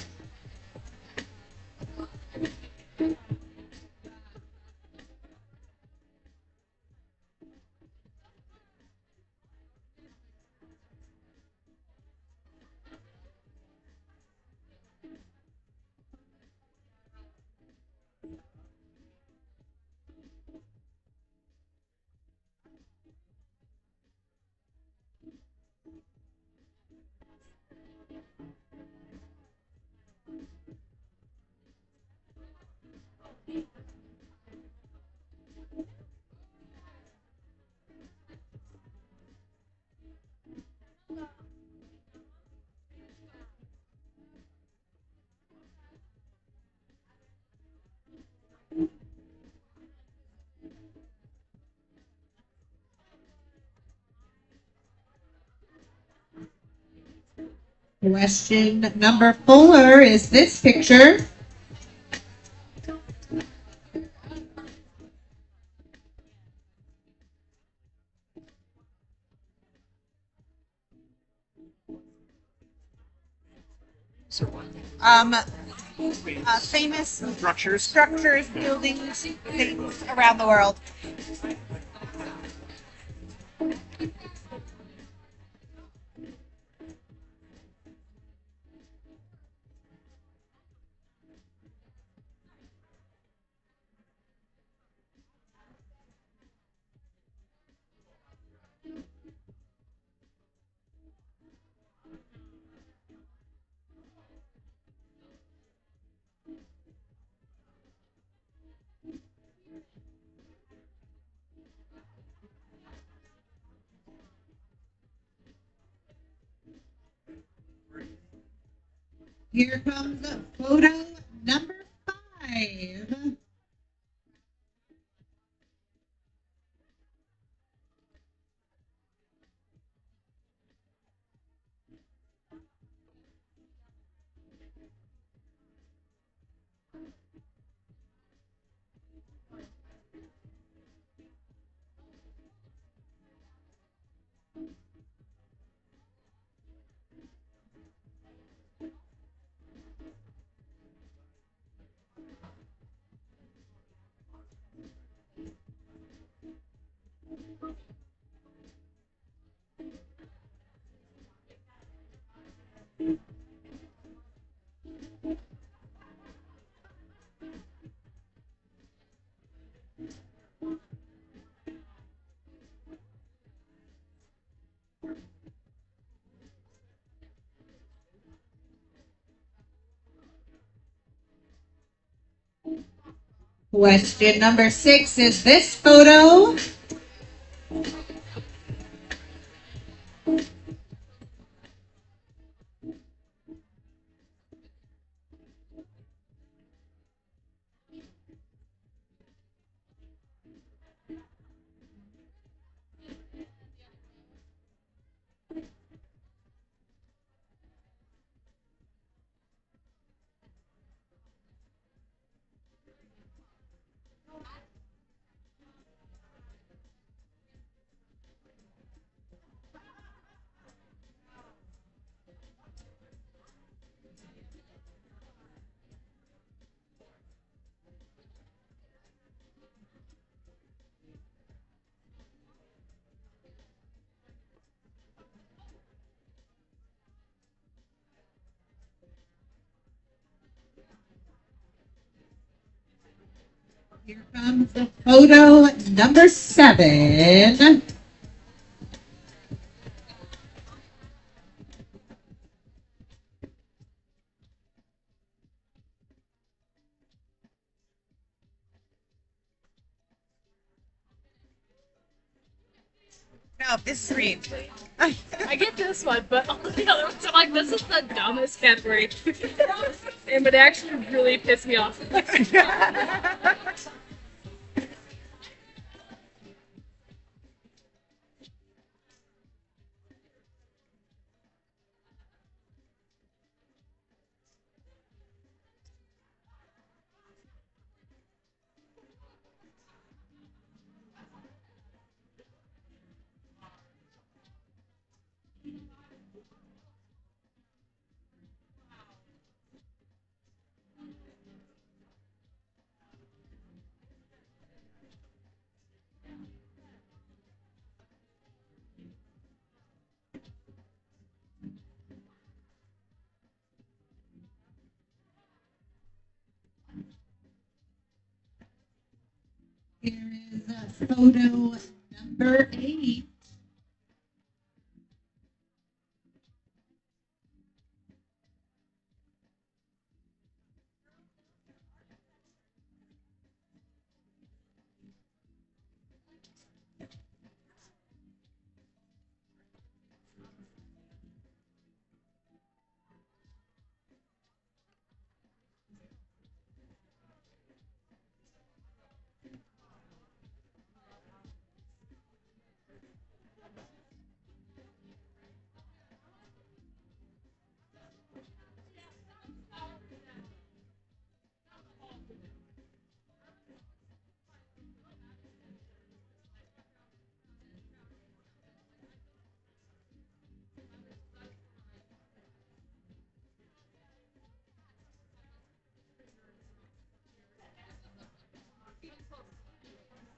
Question number 4 is this picture. Famous Structures. buildings, things around the world. Here comes photo number 5. Question number 6 is this photo. Here comes photo number 7. No, this is Reed. I get this one, but all the other ones, I'm like, this is the dumbest category. And it actually really pissed me off. Here is photo number 8.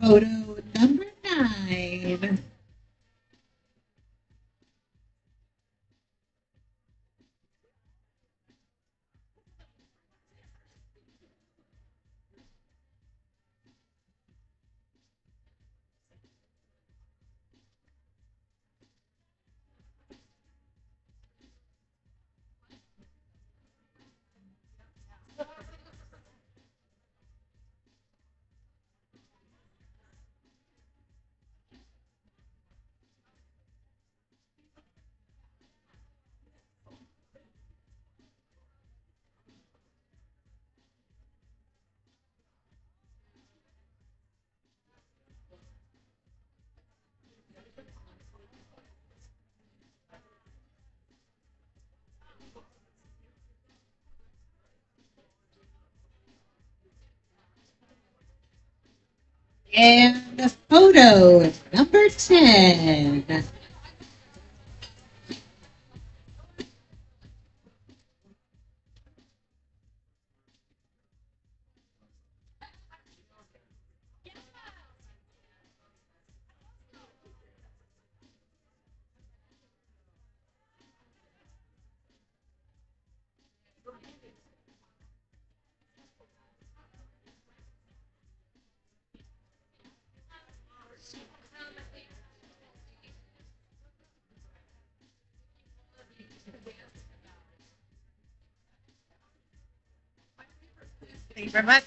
photo number 9. And photo number 10. Thank you very much.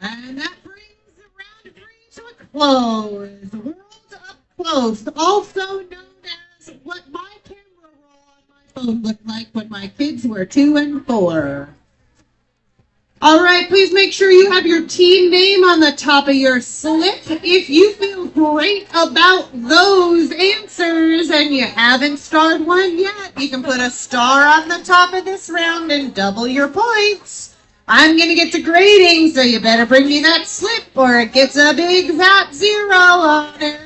And that brings round 3 to a close. World Up Close, also known as what my camera roll on my phone looked like when my kids were 2 and 4. All right, please make sure you have your team name on the top of your slip. If you feel great about those answers and you haven't starred one yet, you can put a star on the top of this round and double your points. I'm going to get to grading, so you better bring me that slip or it gets a big fat 0 on it.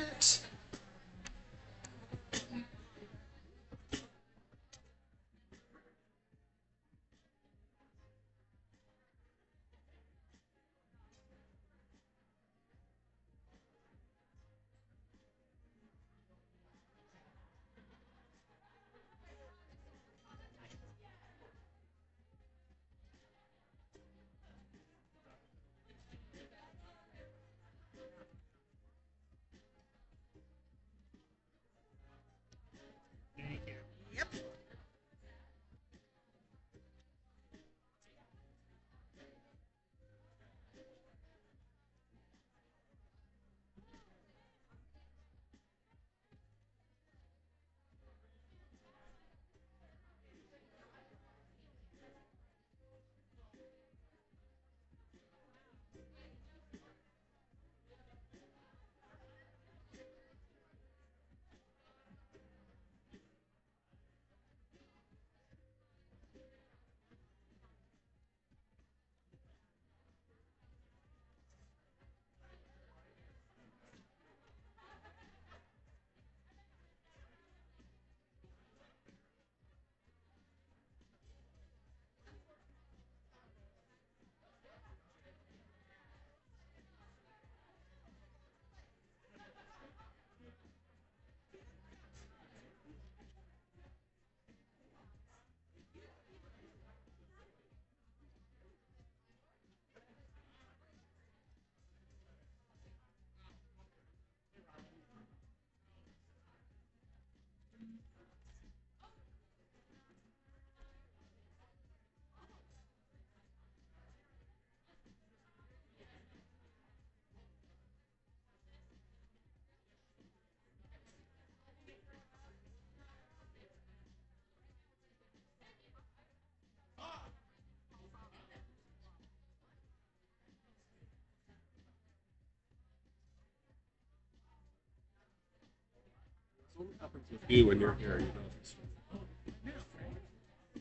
What happens with you when you're here? You know.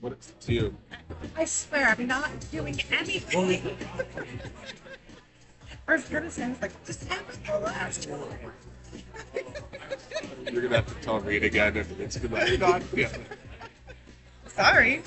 What it's to you? I swear, I'm not doing anything. First Curtis was like, just happened the last one. You're gonna have to tell Reed again if it's gonna be not. Yeah. Sorry.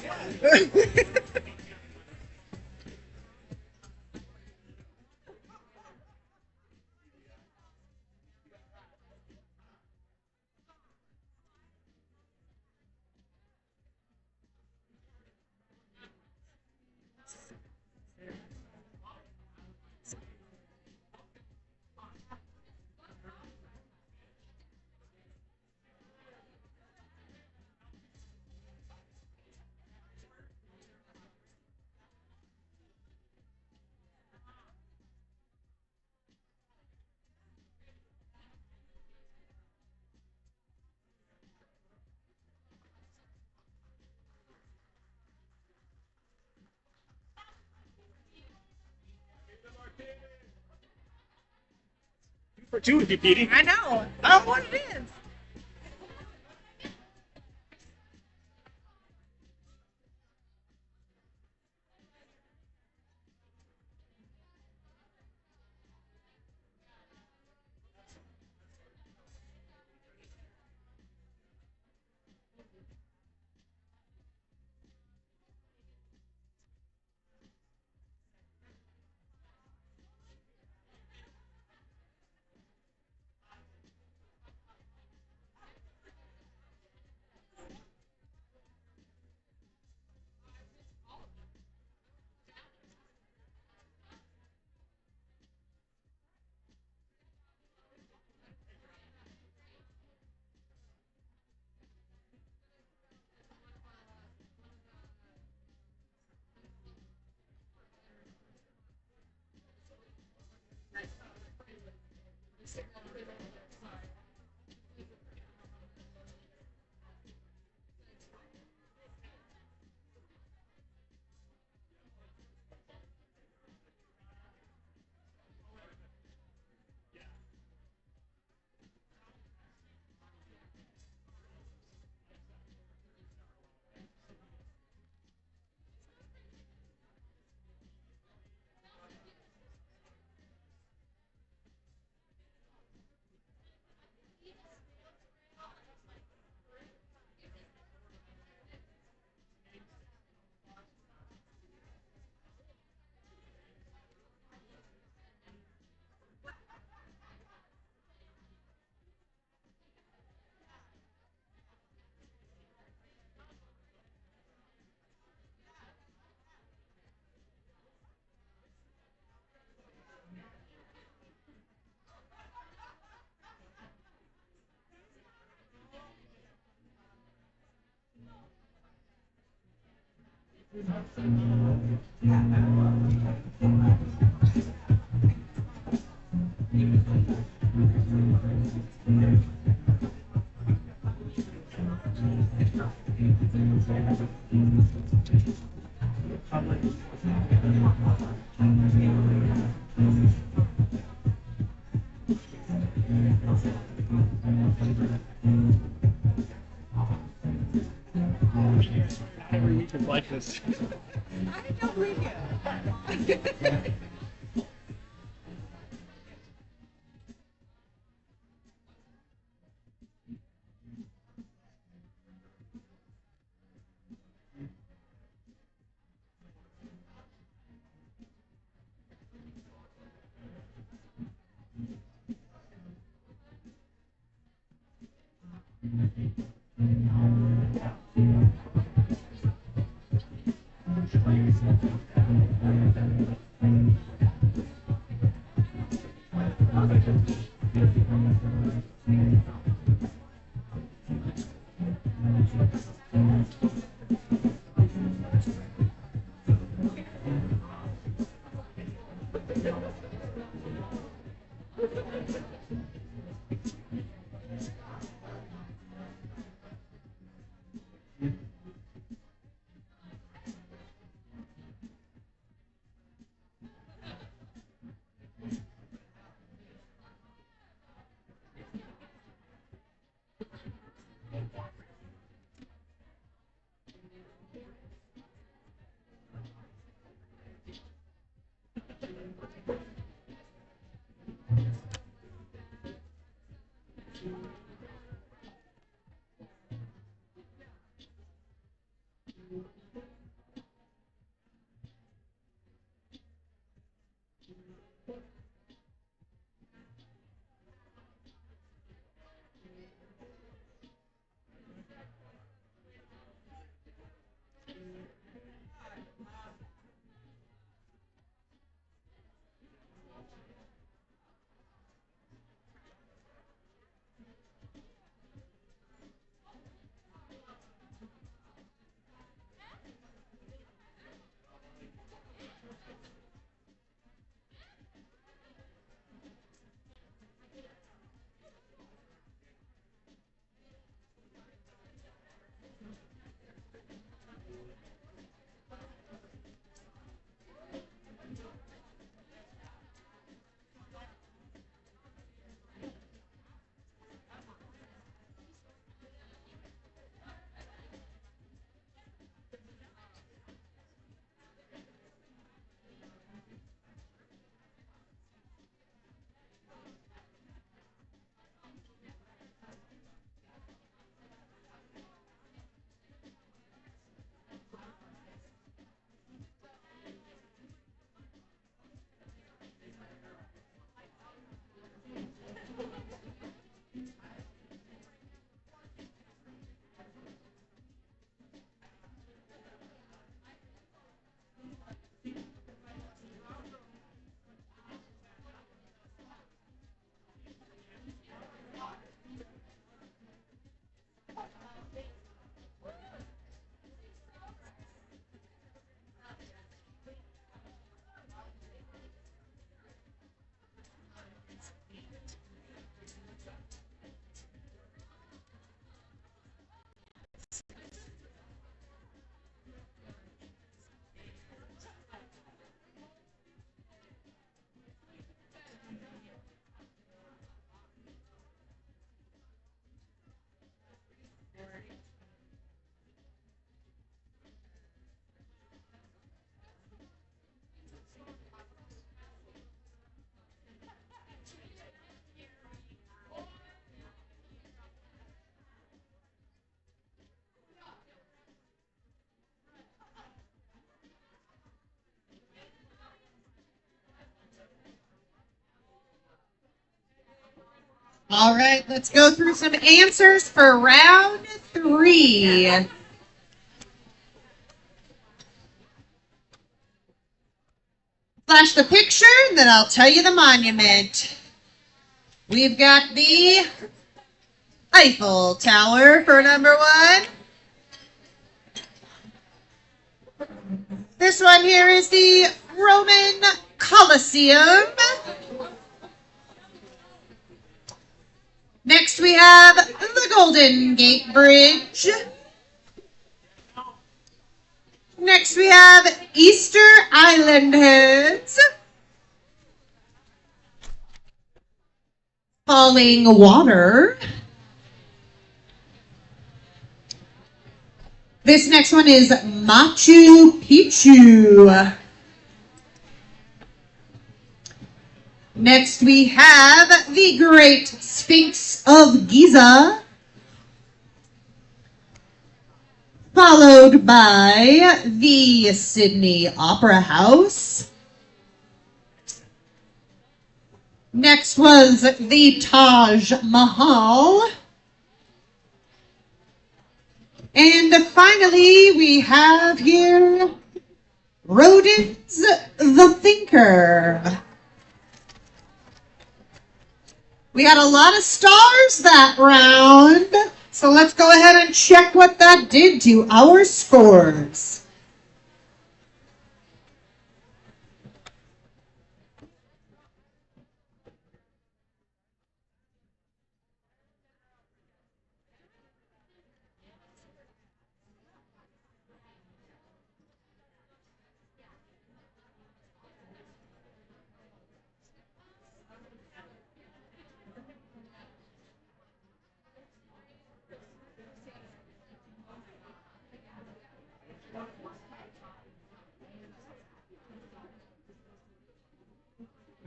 For two with you, Petey. I know. I don't know what it is. Every week is like this. I don't believe you. All right, let's go through some answers for round 3. Flash the picture, and then I'll tell you the monument. We've got the Eiffel Tower for number 1. This one here is the Roman Colosseum. Next we have the Golden Gate Bridge. Next we have Easter Island Heads. Falling Water. This next one is Machu Picchu. Next we have the Great Sphinx of Giza, followed by the Sydney Opera House. Next was the Taj Mahal. And finally, we have here Rodin's The Thinker. We had a lot of stars that round, so let's go ahead and check what that did to our scores.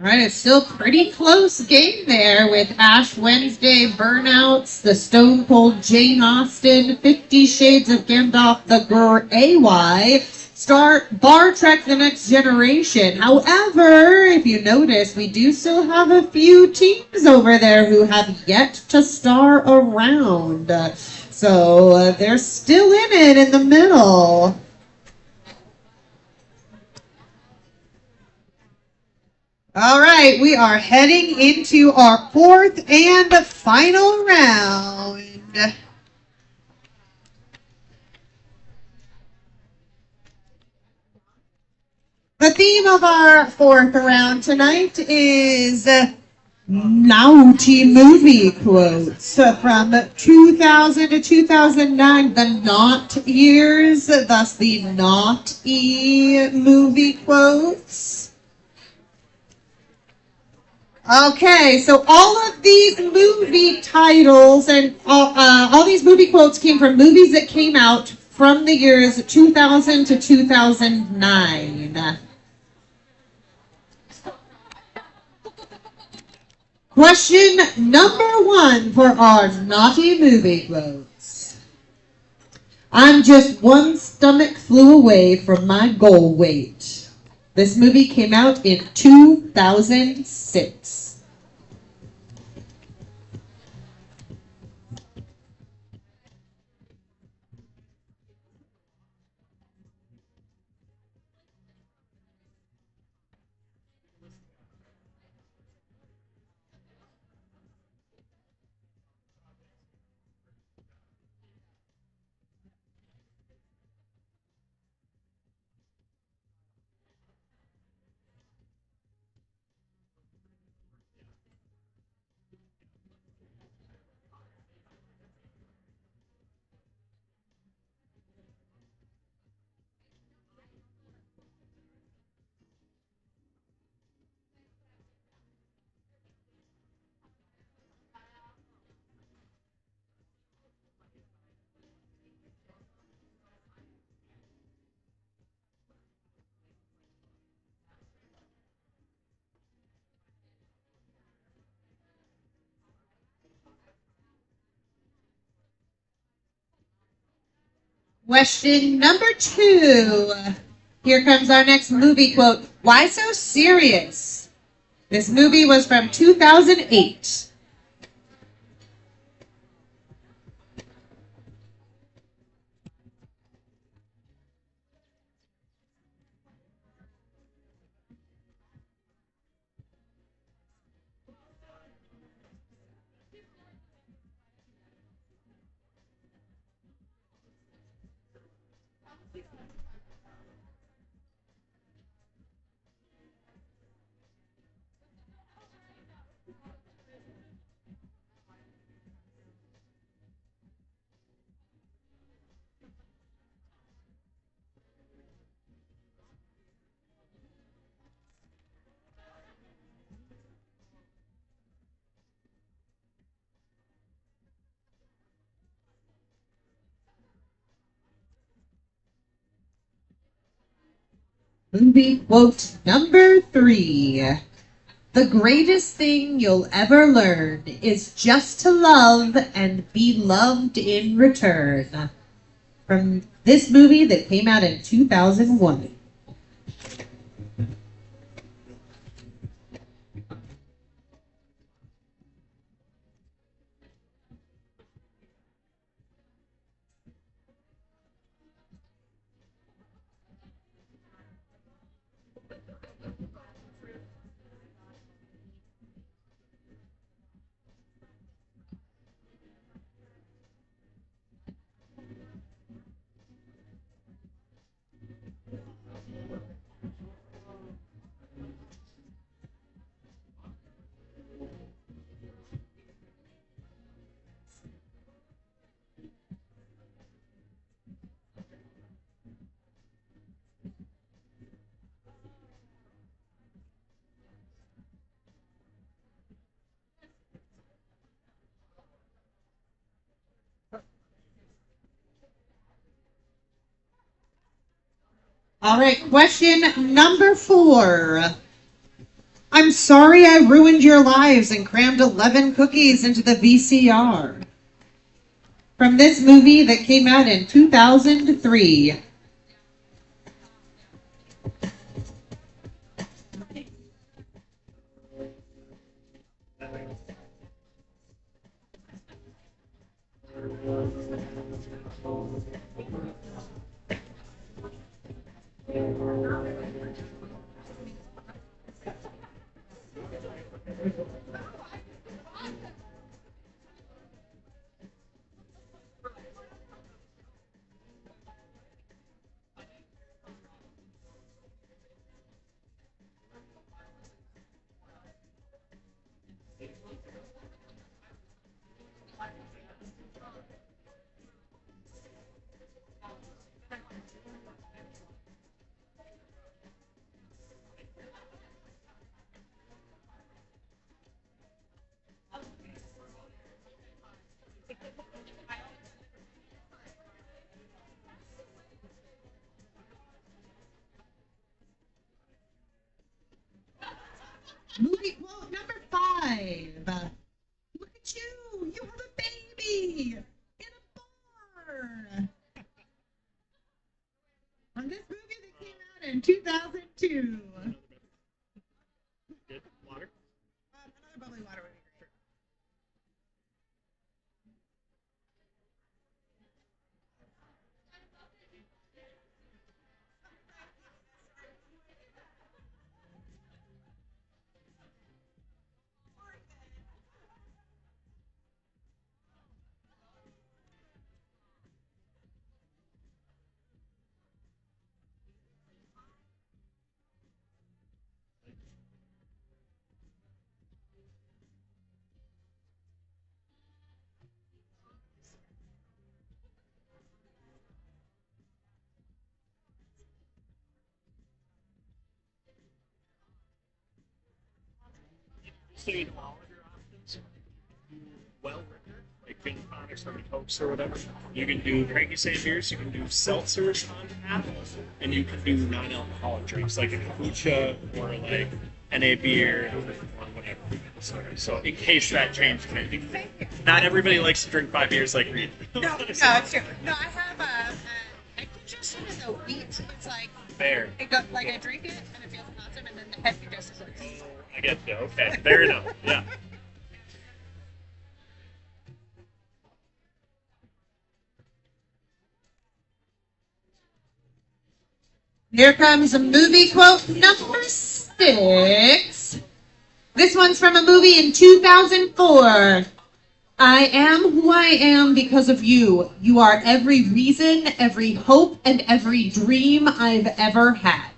All right, it's still pretty close game there with Ash Wednesday Burnouts, the Stone Cold Jane Austen, 50 Shades of Gandalf, the AY, Star Trek The Next Generation. However, if you notice, we do still have a few teams over there who have yet to star around. So they're still in it in the middle. All right, we are heading into our fourth and final round. The theme of our fourth round tonight is naughty movie quotes from 2000 to 2009, the not years, thus the naughty movie quotes. Okay, so all of these movie titles and all these movie quotes came from movies that came out from the years 2000 to 2009. Question number 1 for our naughty movie quotes. I'm just one stomach flew away from my goal weight. This movie came out in 2006. Question number 2. Here comes our next movie quote. Why so serious? This movie was from 2008. Movie quote number 3. The greatest thing you'll ever learn is just to love and be loved in return. From this movie that came out in 2001. All right, question number 4. I'm sorry I ruined your lives and crammed 11 cookies into the VCR. From this movie that came out in 2003. Movie quote number 5. Look at you! You have a baby! In a barn! On this movie that came out in 2002. Good. Water. Another bubbly water would be great. So you know all of your options. Well written, like gin and tonics or Cokes or whatever. You can do cranky sand beers. You can do seltzers on tap, and you can do non-alcoholic drinks like a kombucha or like NA beer or whatever. So in case that changes, maybe. Not everybody likes to drink 5 beers like Reed. No, it's true. No, I have a congestion in the wheat. It's like Fair. it goes like I drink it and it feels awesome, and then the head congestion. I get you. Okay. Fair enough. Yeah. Here comes movie quote number 6. This one's from a movie in 2004. I am who I am because of you. You are every reason, every hope, and every dream I've ever had.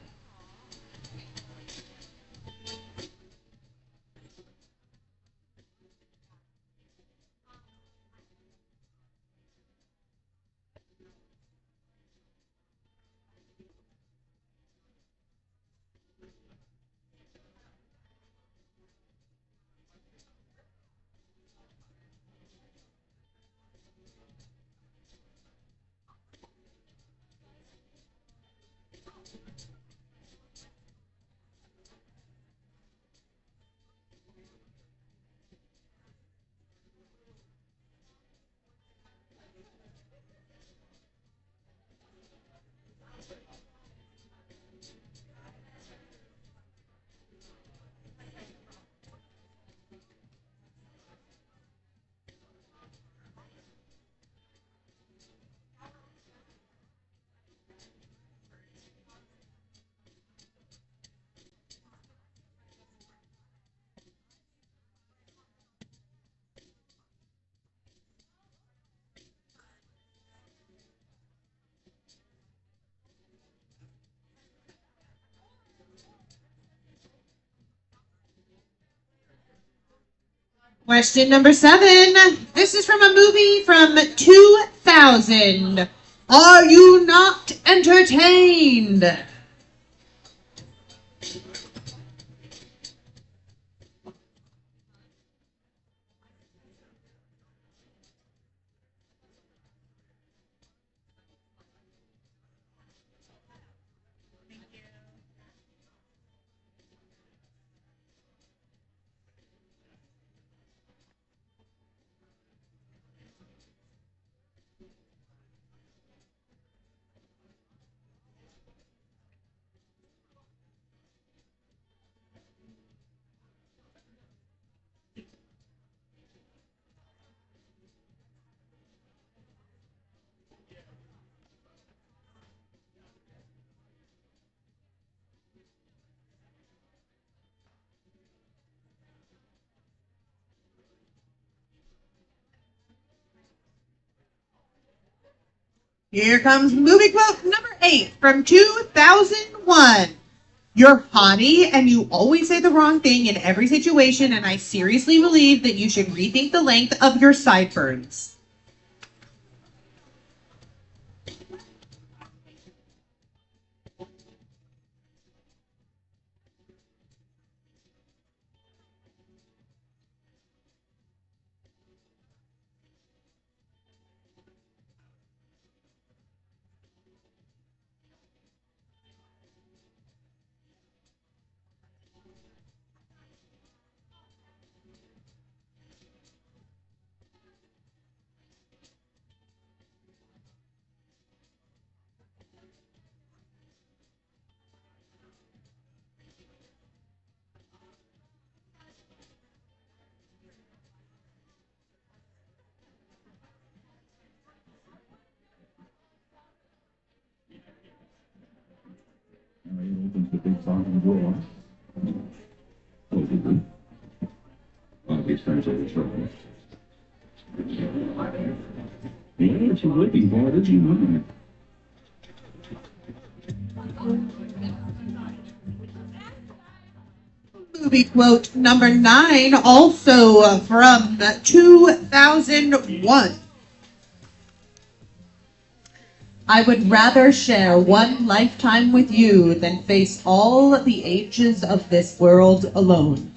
Question number 7. This is from a movie from 2000. Are you not entertained? Here comes movie quote number 8 from 2001. You're haughty and you always say the wrong thing in every situation, and I seriously believe that you should rethink the length of your sideburns. Opens the big bottom drawer. Closes it. Obvious turns over trouble. Yeah, it's a looking for it, you know. Movie quote number 9, also from 2001. I would rather share one lifetime with you than face all the ages of this world alone.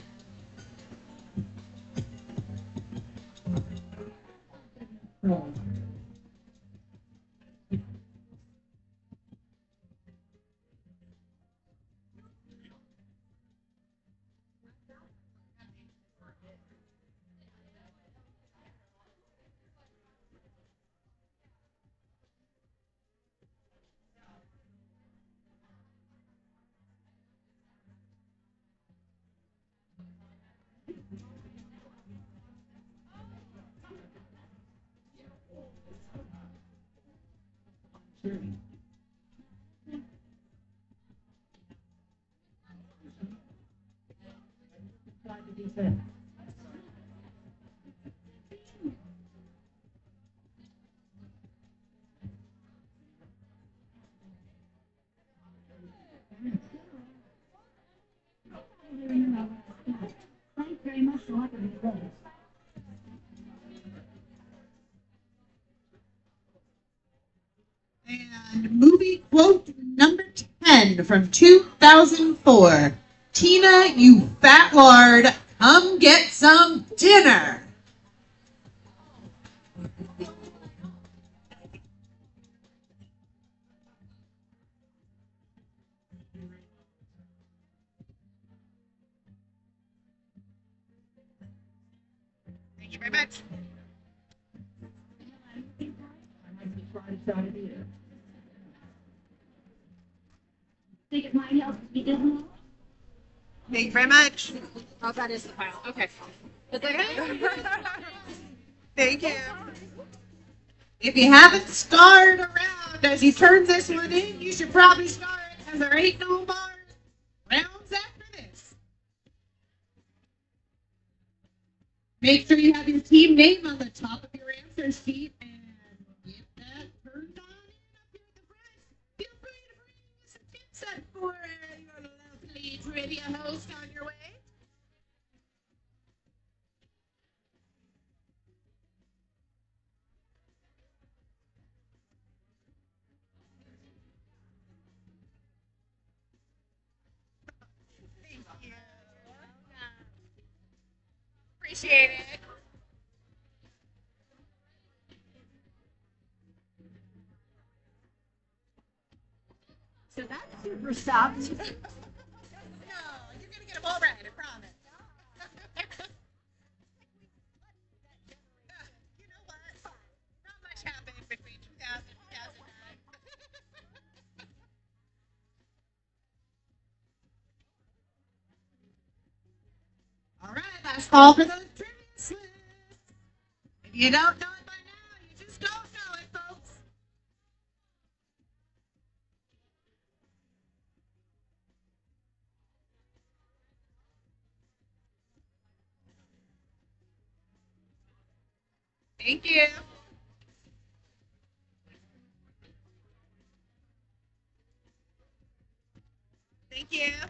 And movie quote number 10 from 2004. Tina, you fat lard, come get some dinner. Thank you very much. Thank you very much. Oh, that is the file. Okay. Thank you. If you haven't starred around as you turn this one in, you should probably start as there ain't no more rounds after this. Make sure you have your team name on the top of your answer sheet, and get that turned on in up here at the front. Feel free to bring some tips up for your lovely trivia host on your way. Thank you. Appreciate it. So that's super stopped. No, you're gonna get them all right, I promise. You know what? Not much happened between 2000 and 2009. All right, last call for those trivia slips. If you don't know it by now, you just don't know it, folks. Thank you. you.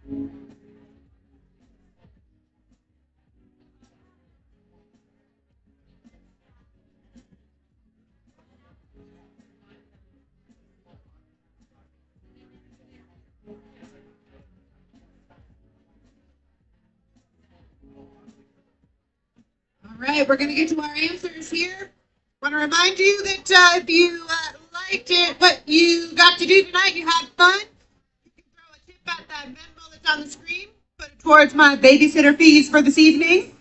All right, we're going to get to our answers here. Want to remind you that if you liked it, what you got to do tonight, you had fun, you can throw a tip at that Venmo that's on the screen, put it towards my babysitter fees for this evening.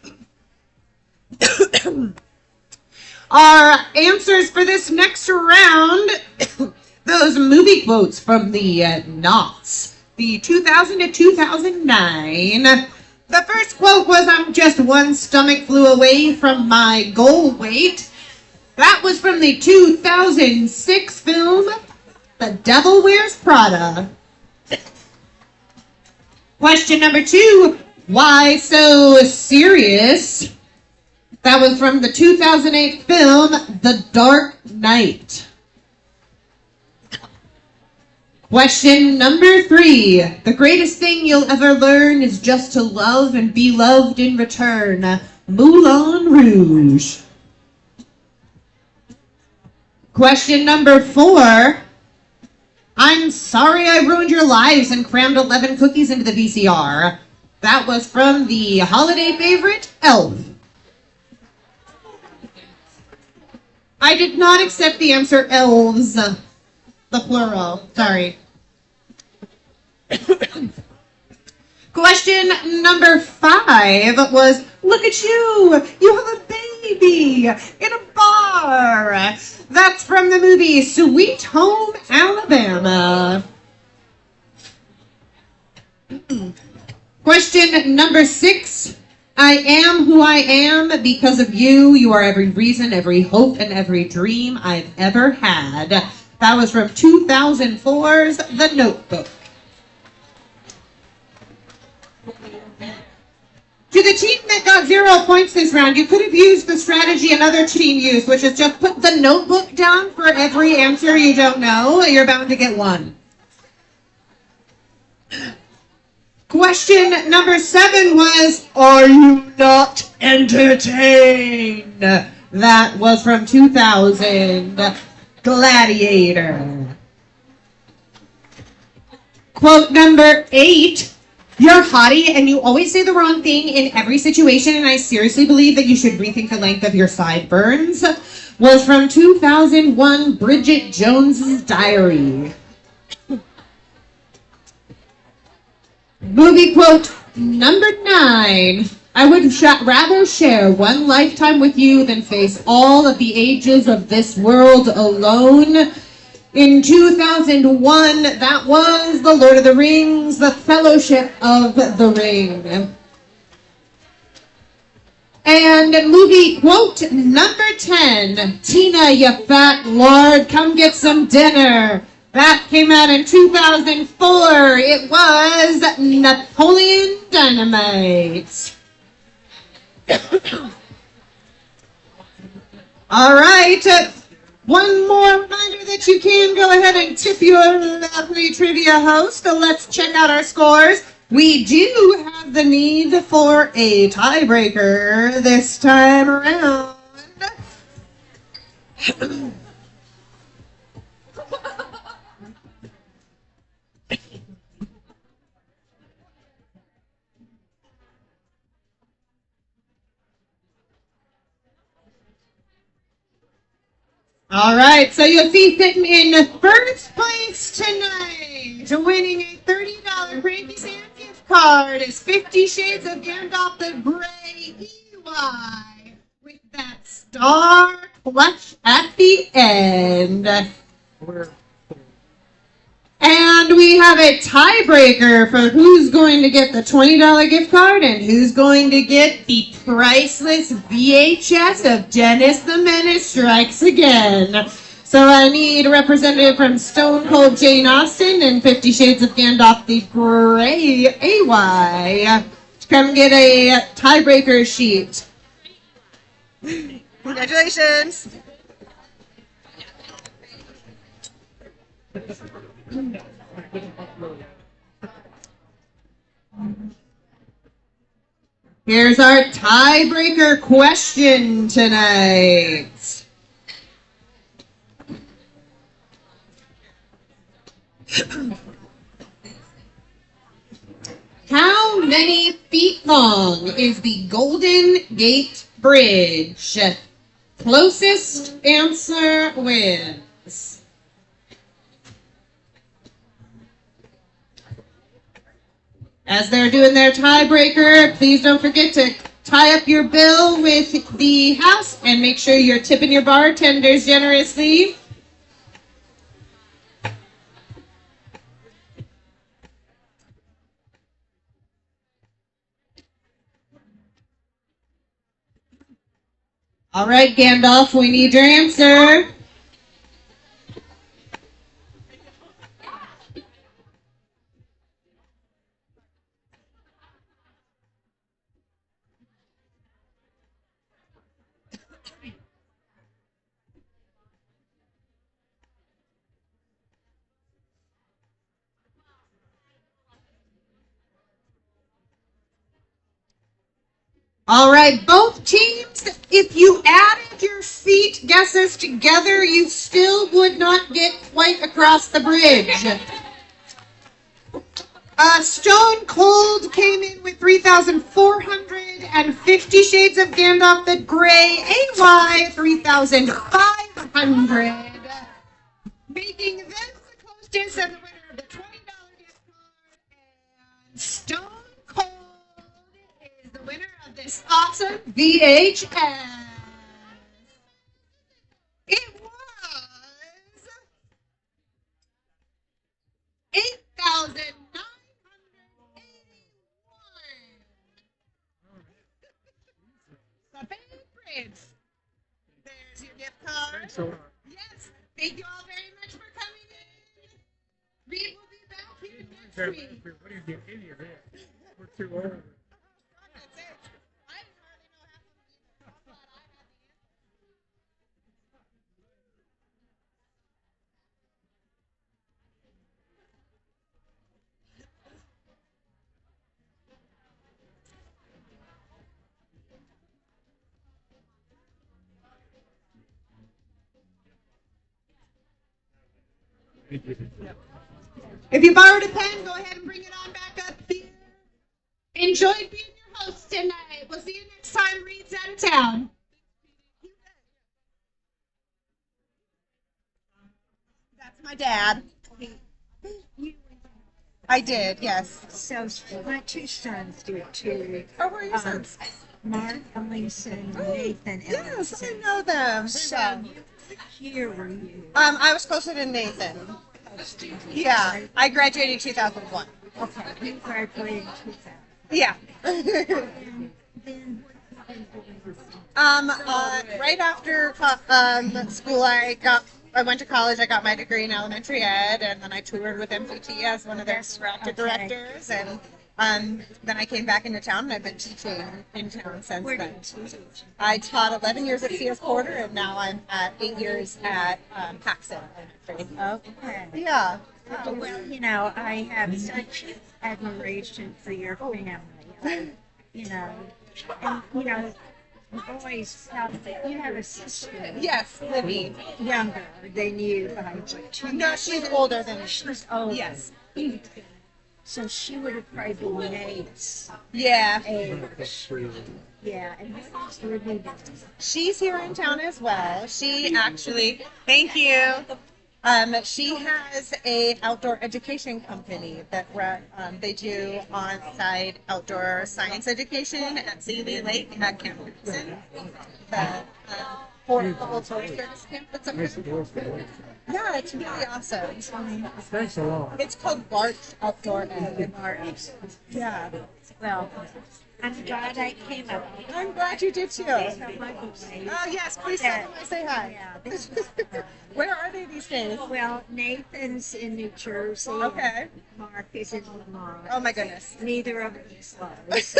Our answers for this next round, those movie quotes from the Knots, the 2000 to 2009. The first quote was, "I'm just one stomach flew away from my goal weight." That was from the 2006 film, The Devil Wears Prada. Question number 2, why so serious? That was from the 2008 film, The Dark Knight. Question number 3, the greatest thing you'll ever learn is just to love and be loved in return. Moulin Rouge. Question number 4, I'm sorry I ruined your lives and crammed 11 cookies into the VCR. That was from the holiday favorite, Elf. I did not accept the answer elves, the plural, sorry. Question number 5 was, look at you have a baby in a bar. That's from the movie Sweet Home Alabama. Question number 6, I am who I am because of you. You are every reason, every hope, and every dream I've ever had. That was from 2004's The Notebook. To the team that got 0 points this round, you could have used the strategy another team used, which is just put the notebook down for every answer you don't know. You're bound to get 1. Question number 7 was, are you not entertained? That was from 2000, Gladiator. Quote number 8, you're haughty and you always say the wrong thing in every situation, and I seriously believe that you should rethink the length of your sideburns, was from 2001, Bridget Jones's Diary. Movie quote number 9, I would rather share one lifetime with you than face all of the ages of this world alone. In 2001, that was The Lord of the Rings, The Fellowship of the Ring. And movie quote number 10, Tina, you fat lord, come get some dinner. That came out in 2004. It was Napoleon Dynamite. All right. One more reminder that you can go ahead and tip your lovely trivia host. So let's check out our scores. We do have the need for a tiebreaker this time around. All right, so you'll see sitting in first place tonight, winning a $30 Cranky Sam gift card, is 50 Shades of Gandalf the Grey EY with that star clutch at the end. And we have a tiebreaker for who's going to get the $20 gift card and who's going to get the priceless VHS of Dennis the Menace Strikes Again. So I need a representative from Stone Cold Jane Austen and 50 Shades of Gandalf the Grey AY to come get a tiebreaker sheet. Congratulations. Here's our tiebreaker question tonight. How many feet long is the Golden Gate Bridge? Closest answer wins. As they're doing their tiebreaker, please don't forget to tie up your bill with the house and make sure you're tipping your bartenders generously. All right, Gandalf, we need your answer. All right, both teams, if you added your feet guesses together, you still would not get quite across the bridge. Stone Cold came in with 3,450 shades of Gandalf the Grey, AY 3,500, making them the closest and the winner of the $20 gift card. And Stone Cold is the winner of this awesome VHS. It was 8,981. The Big Bridge. There's your gift card. Thanks a lot. Yes, thank you all very much for coming in. We will be back here next week. What do you get any of it? We're too old. That's it. I didn't hardly know half of them either. I'm glad I had the answer. If you borrowed a pen, go ahead and bring it on back up here. Enjoyed being your host tonight. We'll see you next time Reed's out of town. That's my dad. I did, yes. So my two sons do it too. Oh, who are your sons? Mark Ellingson, Nathan Yes, I Ellingson. know them. So here were you? I was closer to Nathan. Yeah, I graduated in 2001. Okay, you graduated in 2000. Yeah. Then Right after school, I went to college. I got my degree in elementary ed, and then I toured with MCT as one of their interactive directors. And then I came back into town, and I've been teaching in town since where then. did you teach? I taught 11 years at CS Porter, and now I'm at 8 years at Paxson. Okay. Yeah. Well, you know, I have such admiration for your family. And, you know, I've always felt that you have a sister. Yes, Libby. Younger than you by 2 No, years. she's older than me. She's older. Yes. So she would have probably been Nate's Yeah. age. Yeah, and what is Libby doing? She's here in town as well. She actually, thank you. She has a outdoor education company that they do on-site outdoor science education at Sealy Lake at Camp Wilson. The whole tourist service camp that's up there. Yeah, it's really awesome. Thanks a lot. It's called Barch Outdoor Ed. Yeah. Well, I'm glad I came up. I'm glad you did too. So my boy. Oh yes, please tell them I say hi. Yeah, this is, Where are they these days? well, Nathan's in New Jersey. Okay. Mark is in Vermont. Oh my goodness. Neither of us was.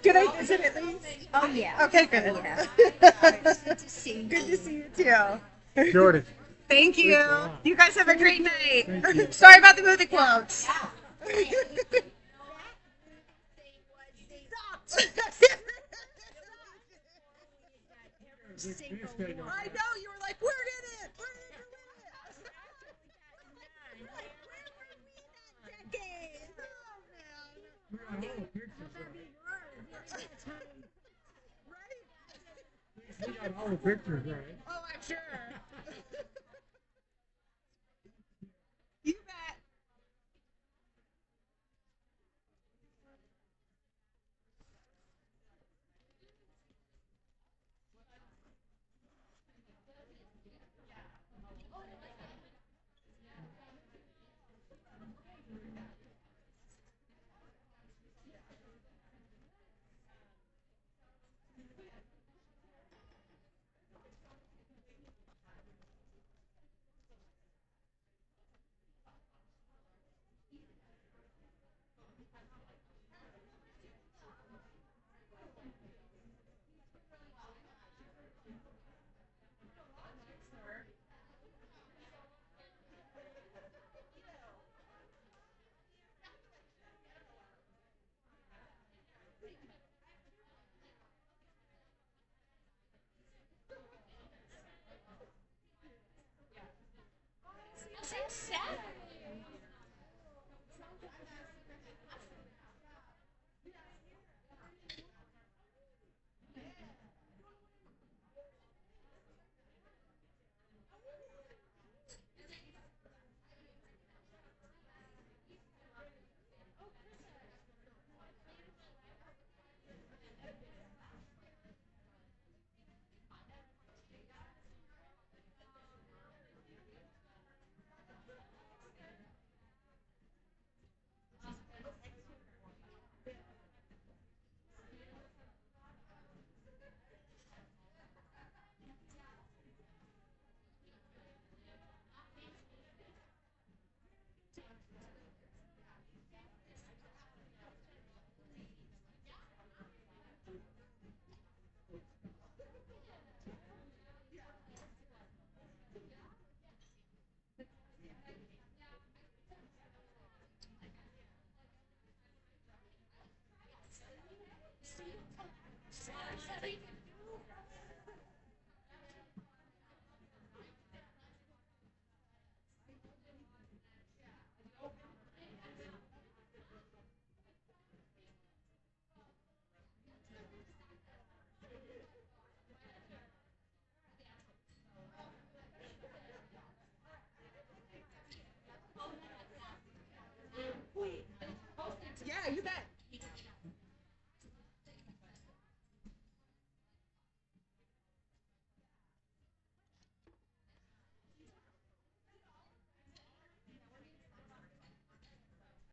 Do they visit at least? Oh yeah. Okay, good. Yeah. It's good to see you. Good to see you too. Jordan. Thank you. You guys have a great night. Sorry about the movie quotes. single Tuesday, one. I know, you were like, we're in it! We're in it! Actually got none. Like, where were we that decade? Oh, man. We got all the pictures, How about right? we were during that time? Right? We got all the pictures, right? Oh, I'm sure. You bet. So sad.